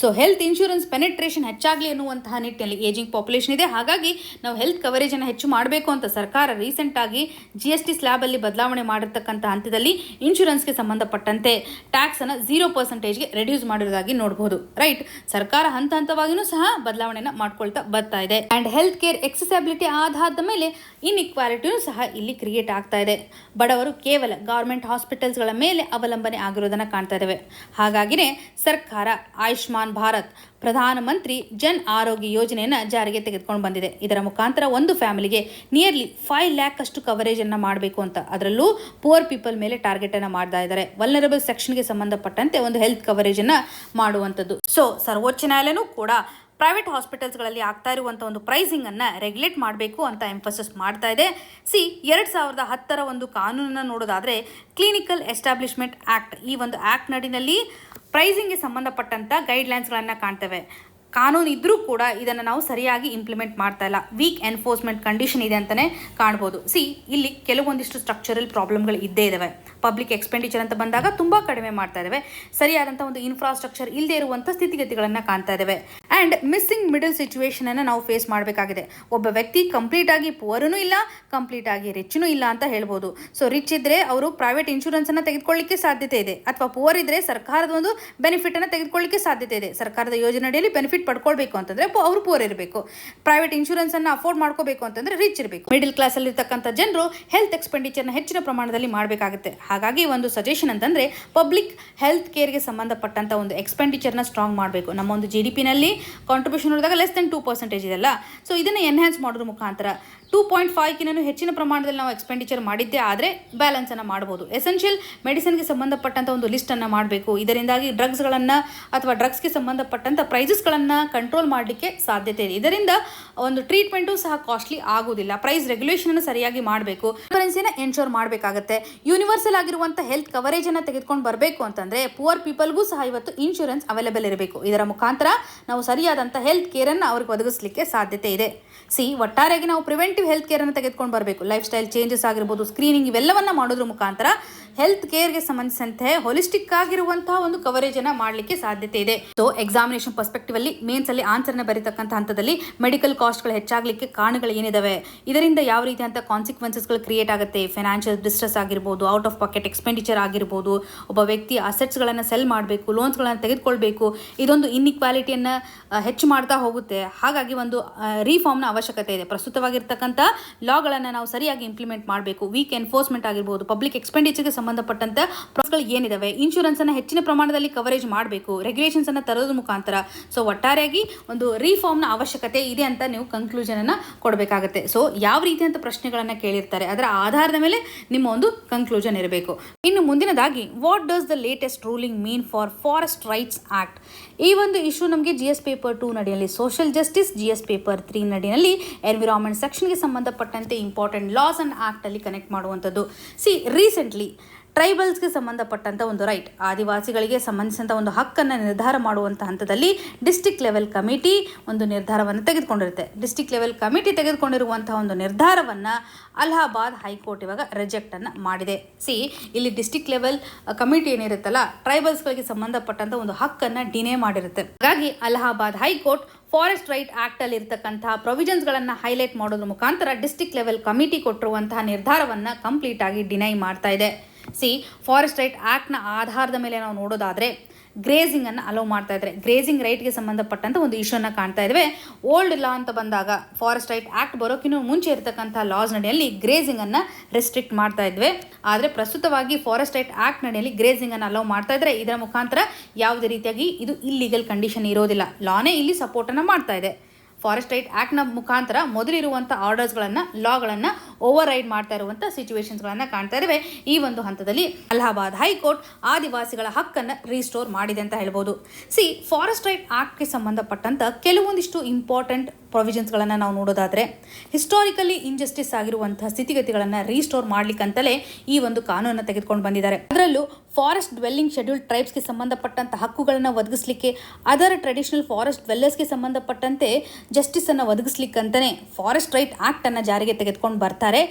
ಸೊ ಹೆಲ್ತ್ ಇನ್ಶೂರೆನ್ಸ್ ಪೆನೆಟ್ರೇಷನ್ ಹೆಚ್ಚಾಗಲಿ ಅನ್ನುವಂತಹ ನಿಟ್ಟಿನಲ್ಲಿ ಏಜಿಂಗ್ ಪಾಪ್ಯುಲೇಷನ್ ಇದೆ. ಹಾಗಾಗಿ ನಾವು ಹೆಲ್ತ್ ಕವರೇಜನ್ನು ಹೆಚ್ಚು ಮಾಡಬೇಕು ಅಂತ ಸರ್ಕಾರ ರೀಸೆಂಟಾಗಿ GST ಸ್ಲ್ಯಾಬಲ್ಲಿ ಬದಲಾವಣೆ ಮಾಡಿರ್ತಕ್ಕಂಥ ಹಂತದಲ್ಲಿ ಇನ್ಶೂರೆನ್ಸ್ಗೆ ಸಂಬಂಧಪಟ್ಟಂತೆ ಟ್ಯಾಕ್ಸನ್ನು 0%ಗೆ ರೆಡ್ಯೂಸ್ ಮಾಡಿರೋದಾಗಿ ನೋಡಬಹುದು, ರೈಟ್. ಸರ್ಕಾರ ಹಂತ ಹಂತವಾಗಿಯೂ ಸಹ ಬದಲಾವಣೆಯನ್ನು ಮಾಡ್ಕೊಳ್ತಾ ಬರ್ತಾ ಇದೆ. ಆ್ಯಂಡ್ ಹೆಲ್ತ್ ಕೇರ್ ಎಕ್ಸೆಸಿಬಿಲಿಟಿ ಆಧಾರದ ಮೇಲೆ ಇನ್ಇಕ್ವಾಲಿಟಿಯೂ ಸಹ ಇಲ್ಲಿ ಕ್ರಿಯೇಟ್ ಆಗ್ತಾ ಇದೆ. ಬಡವರು ಕೇವಲ ಗೌರ್ಮೆಂಟ್ ಹಾಸ್ಪಿಟಲ್ಸ್ಗಳ ಮೇಲೆ ಅವಲಂಬನೆ ಆಗಿರೋದನ್ನು ಕಾಣ್ತಾ ಇದ್ದೇವೆ. ಹಾಗಾಗಿನೇ ಸರ್ಕಾರ ಆಯುಷ್ಮಾನ್ ಭಾರತ್ ಪ್ರಧಾನಮಂತ್ರಿ ಜನ್ ಆರೋಗ್ಯ ಯೋಜನೆಯನ್ನು ಜಾರಿಗೆ ತೆಗೆದುಕೊಂಡು ಬಂದಿದೆ. ಇದರ ಮುಖಾಂತರ ಒಂದು ಫ್ಯಾಮಿಲಿಗೆ ನಿಯರ್ಲಿ 5 lakh ಅಷ್ಟು ಕವರೇಜನ್ನು ಮಾಡಬೇಕು ಅಂತ, ಅದರಲ್ಲೂ ಪುವರ್ ಪೀಪಲ್ ಮೇಲೆ ಟಾರ್ಗೆಟನ್ನು ಮಾಡ್ತಾ ಇದ್ದಾರೆ. ವಲ್ನರಬಲ್ ಸೆಕ್ಷನ್ಗೆ ಸಂಬಂಧಪಟ್ಟಂತೆ ಒಂದು ಹೆಲ್ತ್ ಕವರೇಜನ್ನು ಮಾಡುವಂಥದ್ದು. ಸೊ ಸರ್ವೋಚ್ಚ ನ್ಯಾಯಾಲಯನೂ ಕೂಡ ಪ್ರೈವೇಟ್ ಹಾಸ್ಪಿಟಲ್ಸ್ಗಳಲ್ಲಿ ಆಗ್ತಾ ಇರುವಂಥ ಒಂದು ಪ್ರೈಸಿಂಗನ್ನು ರೆಗ್ಯುಲೇಟ್ ಮಾಡಬೇಕು ಅಂತ ಎಂಫಸಿಸ್ ಮಾಡ್ತಾ ಇದೆ. 2010 ಒಂದು ಕಾನೂನನ್ನು ನೋಡೋದಾದರೆ ಕ್ಲಿನಿಕಲ್ ಎಸ್ಟಾಬ್ಲಿಷ್ಮೆಂಟ್ ಆ್ಯಕ್ಟ್, ಈ ಒಂದು ಆ್ಯಕ್ಟ್ ನಡಿನಲ್ಲಿ ಪ್ರೈಸಿಂಗ್ಗೆ ಸಂಬಂಧಪಟ್ಟಂಥ ಗೈಡ್ಲೈನ್ಸ್ಗಳನ್ನು ಕಾಣ್ತೇವೆ. ಕಾನೂನು ಇದ್ದರೂ ಕೂಡ ಇದನ್ನು ನಾವು ಸರಿಯಾಗಿ ಇಂಪ್ಲಿಮೆಂಟ್ ಮಾಡ್ತಾ ಇಲ್ಲ, ವೀಕ್ ಎನ್ಫೋರ್ಸ್ಮೆಂಟ್ ಕಂಡೀಷನ್ ಇದೆ ಅಂತಲೇ ಕಾಣ್ಬೋದು. ಇಲ್ಲಿ ಕೆಲವೊಂದಿಷ್ಟು ಸ್ಟ್ರಕ್ಚರಲ್ ಪ್ರಾಬ್ಲಮ್ಗಳು ಇದ್ದೇ ಇದ್ದಾವೆ. ಪಬ್ಲಿಕ್ ಎಕ್ಸ್ಪೆಂಡಿಚರ್ ಅಂತ ಬಂದಾಗ ತುಂಬ ಕಡಿಮೆ ಮಾಡ್ತಾ ಇದ್ದಾವೆ, ಸರಿಯಾದಂಥ ಒಂದು ಇನ್ಫ್ರಾಸ್ಟ್ರಕ್ಚರ್ ಇಲ್ಲದೆ ಇರುವಂಥ ಸ್ಥಿತಿಗತಿಗಳನ್ನು ಕಾಣ್ತಾ ಇದ್ದಾವೆ. ಆ್ಯಂಡ್ ಮಿಸ್ಸಿಂಗ್ ಮಿಡಲ್ ಸಿಚುವೇಷನನ್ನು ನಾವು ಫೇಸ್ ಮಾಡಬೇಕಾಗಿದೆ. ಒಬ್ಬ ವ್ಯಕ್ತಿ ಕಂಪ್ಲೀಟಾಗಿ ಪುವರೂ ಇಲ್ಲ, ಕಂಪ್ಲೀಟಾಗಿ ರಿಚ್ನೂ ಇಲ್ಲ ಅಂತ ಹೇಳ್ಬೋದು. ಸೊ ರಿಚ್ ಇದ್ದರೆ ಅವರು ಪ್ರೈವೇಟ್ ಇನ್ಶೂರೆನ್ಸನ್ನು ತೆಗೆದುಕೊಳ್ಳಿಕ್ಕೆ ಸಾಧ್ಯತೆ ಇದೆ, ಅಥವಾ ಪುವರ್ ಇದ್ದರೆ ಸರ್ಕಾರದ ಒಂದು ಬೆನಿಫಿಟನ್ನು ತೆಗೆದುಕೊಳ್ಳಿಕ್ಕೆ ಸಾಧ್ಯತೆ ಇದೆ. ಸರ್ಕಾರದ ಯೋಜನೆಯಲ್ಲಿ ಬೆನಿಫಿಟ್ ಪಡ್ಕೊಳ್ಬೇಕು ಅಂತಂದರೆ ಅವರು ಪುವರ್ ಇರಬೇಕು, ಪ್ರೈವೇಟ್ ಇನ್ಶೂರೆನ್ಸನ್ನು ಅಫೋರ್ಡ್ ಮಾಡ್ಕೋಬೇಕು ಅಂತಂದರೆ ರಿಚ್ ಇರಬೇಕು. ಮಿಡಲ್ ಕ್ಲಾಸಲ್ಲಿ ಇರ್ತಕ್ಕಂಥ ಜನರು ಹೆಲ್ತ್ ಎಕ್ಸ್ಪೆಂಡಿಚರ್ನ ಹೆಚ್ಚಿನ ಪ್ರಮಾಣದಲ್ಲಿ ಮಾಡಬೇಕಾಗುತ್ತೆ. ಹಾಗಾಗಿ ಒಂದು ಸಜೆಷನ್ ಅಂತಂದರೆ ಪಬ್ಲಿಕ್ ಹೆಲ್ತ್ ಕೇರ್ಗೆ ಸಂಬಂಧಪಟ್ಟಂಥ ಒಂದು ಎಕ್ಸ್ಪೆಂಡಿಚರ್ನ ಸ್ಟ್ರಾಂಗ್ ಮಾಡಬೇಕು. ನಮ್ಮ ಒಂದು GDP ನಲ್ಲಿ ಕಾಂಟ್ರಿಬ್ಯೂಷನ್ ನೋಡಿದಾಗ ಲೆಸ್ ದೆನ್ 2% ಇದೆಲ್ಲ. ಸೊ ಇದನ್ನು ಎನ್ಹ್ಯಾನ್ಸ್ ಮಾಡೋದ್ರ ಮುಖಾಂತರ 2.5ಗಿನ್ನೂ ಹೆಚ್ಚಿನ ಪ್ರಮಾಣದಲ್ಲಿ ನಾವು ಎಕ್ಸ್ಪೆಂಡಿಚರ್ ಮಾಡಿದ್ದೇ ಆದರೆ ಬ್ಯಾಲೆನ್ಸನ್ನು ಮಾಡ್ಬೋದು. ಎಸೆನ್ಷಿಯಲ್ ಮೆಡಿಸಿನ್ಗೆ ಸಂಬಂಧಪಟ್ಟಂಥ ಒಂದು ಲಿಸ್ಟನ್ನು ಮಾಡಬೇಕು. ಇದರಿಂದಾಗಿ ಡ್ರಗ್ಸ್ಗಳನ್ನು ಅಥವಾ ಡ್ರಗ್ಸ್ಗೆ ಸಂಬಂಧಪಟ್ಟಂಥ ಪ್ರೈಸಸ್ಗಳನ್ನು ಕಂಟ್ರೋಲ್ ಮಾಡಲಿಕ್ಕೆ ಸಾಧ್ಯತೆ ಇದೆ. ಇದರಿಂದ ಒಂದು ಟ್ರೀಟ್ಮೆಂಟು ಸಹ ಕಾಸ್ಟ್ಲಿ ಆಗೋದಿಲ್ಲ. ಪ್ರೈಸ್ ರೆಗ್ಯುಲೇಷನ್ ಸರಿಯಾಗಿ ಮಾಡಬೇಕು, ಟ್ರಾನ್ಸ್ಪರೆನ್ಸಿನ ಎನ್ಶೋರ್ ಮಾಡಬೇಕಾಗುತ್ತೆ. ಯೂನಿವರ್ಸಲ್ ಆಗಿರುವಂಥ ಹೆಲ್ತ್ ಕವರೇಜನ್ನು ತೆಗೆದುಕೊಂಡು ಬರಬೇಕು ಅಂತಂದರೆ ಪುವರ್ ಪೀಪಲ್ಗೂ ಸಹ ಇವತ್ತು ಇನ್ಶೂರೆನ್ಸ್ ಅವೈಲೇಬಲ್ ಇರಬೇಕು. ಇದರ ಮುಖಾಂತರ ನಾವು ಸರಿಯಾದಂಥ ಹೆಲ್ತ್ ಕೇರನ್ನು ಅವ್ರಿಗೆ ಒದಗಿಸಲಿಕ್ಕೆ ಸಾಧ್ಯತೆ ಇದೆ. ಒಟ್ಟಾರೆಯಾಗಿ ನಾವು ಪ್ರಿವೆಂಟಿವ್ ಹೆಲ್ತ್ ಕೇರನ್ನು ತೆಗೆದುಕೊಂಡು ಬರಬೇಕು. ಲೈಫ್ ಸ್ಟೈಲ್ ಚೇಂಜಸ್ ಆಗಿರ್ಬೋದು, ಸ್ಕ್ರೀನಿಂಗ್, ಇವೆಲ್ಲವನ್ನ ಮಾಡೋದ್ರ ಮುಖಾಂತರ ಹೆಲ್ತ್ ಕೇರ್ಗೆ ಸಂಬಂಧಿಸಿದಂತೆ ಹೋಲಿಸ್ಟಿಕ್ ಆಗಿರುವಂತಹ ಒಂದು ಕವರೇಜನ್ನು ಮಾಡಲಿಕ್ಕೆ ಸಾಧ್ಯತೆ ಇದೆ. ಸೊ ಎಕ್ಸಾಮಿನೇಷನ್ ಪರ್ಸ್ಪೆಕ್ಟಿವ್ ಅಲ್ಲಿ ಮೇನ್ಸ್ ಅಲ್ಲಿ ಆನ್ಸರ್ನ ಬರೀತಕ್ಕಂಥ ಹಂತದಲ್ಲಿ ಮೆಡಿಕಲ್ ಕಾಸ್ಟ್ಗಳು ಹೆಚ್ಚಾಗಲಿಕ್ಕೆ ಕಾರಣಗಳು ಏನಿದಾವೆ, ಇದರಿಂದ ಯಾವ ರೀತಿಯಂಥ ಕಾನ್ಸಿಕ್ವೆನ್ಸಸ್ಗಳು ಕ್ರಿಯೇಟ್ ಆಗುತ್ತೆ, ಫೈನಾನ್ಷಿಯಲ್ ಡಿಸ್ಟ್ರೆಸ್ ಆಗಿರ್ಬೋದು, ಔಟ್ ಆಫ್ ಪಾಕೆಟ್ ಎಕ್ಸ್ಪೆಂಡಿಚರ್ ಆಗಿರ್ಬೋದು, ಒಬ್ಬ ವ್ಯಕ್ತಿ ಅಸೆಟ್ಸ್ಗಳನ್ನು ಸೆಲ್ ಮಾಡಬೇಕು, ಲೋನ್ಸ್ಗಳನ್ನು ತೆಗೆದುಕೊಳ್ಬೇಕು, ಇದೊಂದು ಇನ್ಇಕ್ವಾಲಿಟಿಯನ್ನು ಹೆಚ್ಚು ಮಾಡ್ತಾ ಹೋಗುತ್ತೆ. ಹಾಗಾಗಿ ಒಂದು ರಿಫಾರ್ಮ್ನ ಅವಶ್ಯಕತೆ ಇದೆ. ಪ್ರಸ್ತುತವಾಗಿರ್ತಕ್ಕಂಥ ಲಾಗಳನ್ನು ನಾವು ಸರಿಯಾಗಿ ಇಂಪ್ಲಿಮೆಂಟ್ ಮಾಡಬೇಕು. ವೀಕ್ ಎನ್ಫೋರ್ಸ್ಮೆಂಟ್ ಆಗಿರ್ಬೋದು, ಪಬ್ಲಿಕ್ ಎಕ್ಸ್ಪೆಂಡಿಚರ್ಗೆ ಸಂಬಂಧಪಟ್ಟಂತ ಪ್ರಾಸೆಸ್ಗಳು ಏನಿದಾವೆ, ಇನ್ಶೂರೆನ್ಸ್ ಅನ್ನು ಹೆಚ್ಚಿನ ಪ್ರಮಾಣದಲ್ಲಿ ಕವರೇಜ್ ಮಾಡಬೇಕು, ರೆಗ್ಯುಲೇಷನ್ಸ್ ಅನ್ನು ತರೋದ್ರ ಮುಖಾಂತರ. ಸೊ ಒಟ್ಟಾರೆಯಾಗಿ ಒಂದು ರಿಫಾರ್ಮ್ನ ಅವಶ್ಯಕತೆ ಇದೆ ಅಂತ ನೀವು ಕನ್ಕ್ಲೂಷನ್ ಅನ್ನು ಕೊಡಬೇಕಾಗುತ್ತೆ. ಸೊ ಯಾವ ರೀತಿಯಂತ ಪ್ರಶ್ನೆಗಳನ್ನು ಕೇಳಿರ್ತಾರೆ ಅದರ ಆಧಾರದ ಮೇಲೆ ನಿಮ್ಮ ಒಂದು ಕನ್ಕ್ಲೂಷನ್ ಇರಬೇಕು. ಇನ್ನು ಮುಂದಿನದಾಗಿ what does the latest ruling mean for forest rights act? ಈ ಒಂದು ಇಶ್ಯೂ ನಮಗೆ GS ಪೇಪರ್ 2 ನಡಿಯಲ್ಲಿ ಸೋಷಿಯಲ್ ಜಸ್ಟಿಸ್, GS ಪೇಪರ್ 3 ನಡಿಯಲ್ಲಿ ಎನ್ವಿರಾನ್ಮೆಂಟ್ ಸೆಕ್ಷನ್ಗೆ ಸಂಬಂಧಪಟ್ಟಂತೆ ಇಂಪಾರ್ಟೆಂಟ್ ಲಾಸ್ ಅಂಡ್ ಆಕ್ಟ್ ಅಲ್ಲಿ ಕನೆಕ್ಟ್ ಮಾಡುವಂಥದ್ದು. ರೀಸೆಂಟ್ಲಿ ಟ್ರೈಬಲ್ಸ್ಗೆ ಸಂಬಂಧಪಟ್ಟಂಥ ಒಂದು ರೈಟ್, ಆದಿವಾಸಿಗಳಿಗೆ ಸಂಬಂಧಿಸಿದಂಥ ಒಂದು ಹಕ್ಕನ್ನು ನಿರ್ಧಾರ ಮಾಡುವಂಥ ಹಂತದಲ್ಲಿ ಡಿಸ್ಟಿಕ್ ಲೆವೆಲ್ ಕಮಿಟಿ ಒಂದು ನಿರ್ಧಾರವನ್ನು ತೆಗೆದುಕೊಂಡಿರುತ್ತೆ. ಡಿಸ್ಟಿಕ್ ಲೆವೆಲ್ ಕಮಿಟಿ ತೆಗೆದುಕೊಂಡಿರುವಂಥ ಒಂದು ನಿರ್ಧಾರವನ್ನು ಅಲಹಾಬಾದ್ ಹೈಕೋರ್ಟ್ ಇವಾಗ ರಿಜೆಕ್ಟನ್ನು ಮಾಡಿದೆ. ಇಲ್ಲಿ ಡಿಸ್ಟಿಕ್ ಲೆವೆಲ್ ಕಮಿಟಿ ಏನಿರುತ್ತಲ್ಲ, ಟ್ರೈಬಲ್ಸ್ಗಳಿಗೆ ಸಂಬಂಧಪಟ್ಟಂಥ ಒಂದು ಹಕ್ಕನ್ನು ಡಿನೇ ಮಾಡಿರುತ್ತೆ. ಹಾಗಾಗಿ Allahabad high court forest right act ಅಲ್ಲಿ ಇರತಕ್ಕಂತಹ ಪ್ರೊವಿಷನ್ಸ್ಗಳನ್ನು ಹೈಲೈಟ್ ಮಾಡೋದ್ರ ಮುಖಾಂತರ ಡಿಸ್ಟಿಕ್ ಲೆವೆಲ್ ಕಮಿಟಿ ಕೊಟ್ಟಿರುವಂತಹ ನಿರ್ಧಾರವನ್ನು ಕಂಪ್ಲೀಟ್ ಆಗಿ ಡಿನೈ ಮಾಡ್ತಾ ಇದೆ. ಫಾರೆಸ್ಟ್ ರೈಟ್ ಆಕ್ಟ್ನ ಆಧಾರದ ಮೇಲೆ ನಾವು ನೋಡೋದಾದರೆ ಗ್ರೇಜಿಂಗನ್ನು ಅಲೋ ಮಾಡ್ತಾ ಇದ್ದಾರೆ. ಗ್ರೇಜಿಂಗ್ ರೈಟ್ಗೆ ಸಂಬಂಧಪಟ್ಟಂಥ ಒಂದು ಇಶ್ಯೂನ ಕಾಣ್ತಾ ಇದ್ದೇವೆ. ಓಲ್ಡ್ ಲಾ ಅಂತ ಬಂದಾಗ ಫಾರೆಸ್ಟ್ ರೈಟ್ ಆಕ್ಟ್ ಬರೋಕ್ಕಿಂತ ಮುಂಚೆ ಇರತಕ್ಕಂಥ ಲಾಸ್ ನಡಿಯಲ್ಲಿ ಗ್ರೇಜಿಂಗನ್ನು ರೆಸ್ಟ್ರಿಕ್ಟ್ ಮಾಡ್ತಾ ಇದ್ವಿ. ಆದರೆ ಪ್ರಸ್ತುತವಾಗಿ ಫಾರೆಸ್ಟ್ ರೈಟ್ ಆಕ್ಟ್ ನಡಿಯಲ್ಲಿ ಗ್ರೇಜಿಂಗನ್ನು ಅಲೋ ಮಾಡ್ತಾ ಇದ್ದಾರೆ. ಇದರ ಮುಖಾಂತರ ಯಾವುದೇ ರೀತಿಯಾಗಿ ಇದು ಇಲ್ಲಿಗಲ್ ಕಂಡೀಷನ್ ಇರೋದಿಲ್ಲ. ಲಾನೇ ಇಲ್ಲಿ ಸಪೋರ್ಟನ್ನು ಮಾಡ್ತಾ ಇದೆ. ಫಾರೆಸ್ಟ್ ರೈಟ್ ಆಕ್ಟ್ನ ಮುಖಾಂತರ ಮೊದಲಿರುವಂಥ ಆರ್ಡರ್ಸ್ಗಳನ್ನು, ಲಾಗಳನ್ನು ಓವರ್ ರೈಡ್ ಮಾಡ್ತಾ ಇರುವಂಥ ಸಿಚುವೇಶನ್ಸ್ಗಳನ್ನು ಕಾಣ್ತಾ ಇದ್ದೇವೆ. ಈ ಒಂದು ಹಂತದಲ್ಲಿ ಅಲಹಾಬಾದ್ ಹೈಕೋರ್ಟ್ ಆದಿವಾಸಿಗಳ ಹಕ್ಕನ್ನು ರೀಸ್ಟೋರ್ ಮಾಡಿದೆ ಅಂತ ಹೇಳ್ಬೋದು. ಫಾರೆಸ್ಟ್ ರೈಟ್ ಆಕ್ಟ್ಗೆ ಸಂಬಂಧಪಟ್ಟಂಥ ಕೆಲವೊಂದಿಷ್ಟು ಇಂಪಾರ್ಟೆಂಟ್ ಪ್ರೊವಿಷನ್ಸ್ಗಳನ್ನು ನಾವು ನೋಡೋದಾದರೆ, ಹಿಸ್ಟಾರಿಕಲಿ ಇಂಜಸ್ಟಿಸ್ ಆಗಿರುವಂಥ ಸ್ಥಿತಿಗತಿಗಳನ್ನು ರೀಸ್ಟೋರ್ ಮಾಡ್ಲಿಕ್ಕಂತಲೇ ಈ ಒಂದು ಕಾನೂನನ್ನು ತೆಗೆದುಕೊಂಡು ಬಂದಿದ್ದಾರೆ. ಅದರಲ್ಲೂ ಫಾರೆಸ್ಟ್ ಡ್ವೆಲ್ಲಿಂಗ್ ಶೆಡ್ಯೂಲ್ಡ್ ಟ್ರೈಬ್ಸ್ಗೆ ಸಂಬಂಧಪಟ್ಟಂಥ ಹಕ್ಕುಗಳನ್ನು ಒದಗಿಸಲಿಕ್ಕೆ, ಅದರ್ ಟ್ರೆಡಿಷನಲ್ ಫಾರೆಸ್ಟ್ ಡ್ವೆಲ್ಲರ್ಸ್ಗೆ ಸಂಬಂಧಪಟ್ಟಂತೆ ಜಸ್ಟಿಸನ್ನು ಒದಗಿಸ್ಲಿಕ್ಕಂತಲೇ ಫಾರೆಸ್ಟ್ ರೈಟ್ ಆ್ಯಕ್ಟನ್ನು ಜಾರಿಗೆ ತೆಗೆದುಕೊಂಡು ಬರ್ತಾರೆ.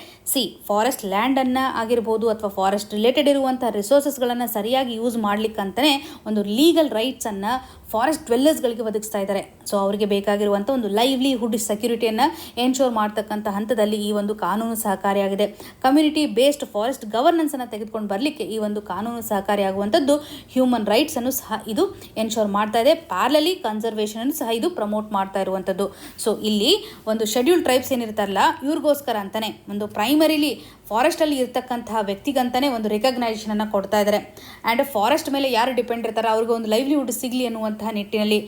ಫಾರೆಸ್ಟ್ ಲ್ಯಾಂಡನ್ನು ಆಗಿರ್ಬೋದು ಅಥವಾ ಫಾರೆಸ್ಟ್ ರಿಲೇಟೆಡ್ ಇರುವಂಥ ರಿಸೋರ್ಸಸ್ಗಳನ್ನು ಸರಿಯಾಗಿ ಯೂಸ್ ಮಾಡ್ಲಿಕ್ಕಂತಲೇ ಒಂದು ಲೀಗಲ್ ರೈಟ್ಸನ್ನು ಫಾರೆಸ್ಟ್ ಡ್ವೆಲ್ಲರ್ಸ್ಗಳಿಗೆ ಒದಗಿಸ್ತಾ ಇದ್ದಾರೆ. ಸೊ ಅವರಿಗೆ ಬೇಕಾಗಿರುವಂಥ ಒಂದು ಲೈವ್ಲಿಹುಡ್ ಸೆಕ್ಯೂರಿಟಿಯನ್ನು ಎನ್ಶೋರ್ ಮಾಡ್ತಕ್ಕಂಥ ಹಂತದಲ್ಲಿ ಈ ಒಂದು ಕಾನೂನು ಸಹಕಾರಿಯಾಗಿದೆ. ಕಮ್ಯುನಿಟಿ ಬೇಸ್ಡ್ ಫಾರೆಸ್ಟ್ ಗವರ್ನೆನ್ಸನ್ನು ತೆಗೆದುಕೊಂಡು ಬರಲಿಕ್ಕೆ ಈ ಒಂದು ಕಾನೂನು ಸಹಕಾರಿಯಾಗುವಂಥದ್ದು ಹ್ಯೂಮನ್ ರೈಟ್ಸನ್ನು ಸಹ ಇದು ಎನ್ಶೋರ್ ಮಾಡ್ತಾ ಇದೆ. ಪ್ಯಾರಲಲಿ ಕನ್ಸರ್ವೇಷನನ್ನು ಸಹ ಇದು ಪ್ರಮೋಟ್ ಮಾಡ್ತಾ ಇರುವಂಥದ್ದು. ಸೊ ಇಲ್ಲಿ ಒಂದು ಶೆಡ್ಯೂಲ್ ಟ್ರೈಬ್ಸ್ ಏನಿರ್ತಾರಲ್ಲ, ಇವ್ರಿಗೋಸ್ಕರ ಅಂತಾನೆ ಒಂದು ಪ್ರೈಮರಿಲಿ ಫಾರೆಸ್ಟಲ್ಲಿ ಇರ್ತಕ್ಕಂತಹ ವ್ಯಕ್ತಿಗಂತಾನೆ ಒಂದು ರಿಕಗ್ನೈಸೇಷನನ್ನು ಕೊಡ್ತಾ ಇದ್ದಾರೆ. ಆ್ಯಂಡ್ ಫಾರೆಸ್ಟ್ ಮೇಲೆ ಯಾರು ಡಿಪೆಂಡ್ ಇರ್ತಾರೆ ಅವ್ರಿಗೆ ಒಂದು ಲೈವ್ಲಿಹುಡ್ ಸಿಗಲಿ ಅನ್ನುವಂತಹ ನಿಟ್ಟಿನಲ್ಲಿ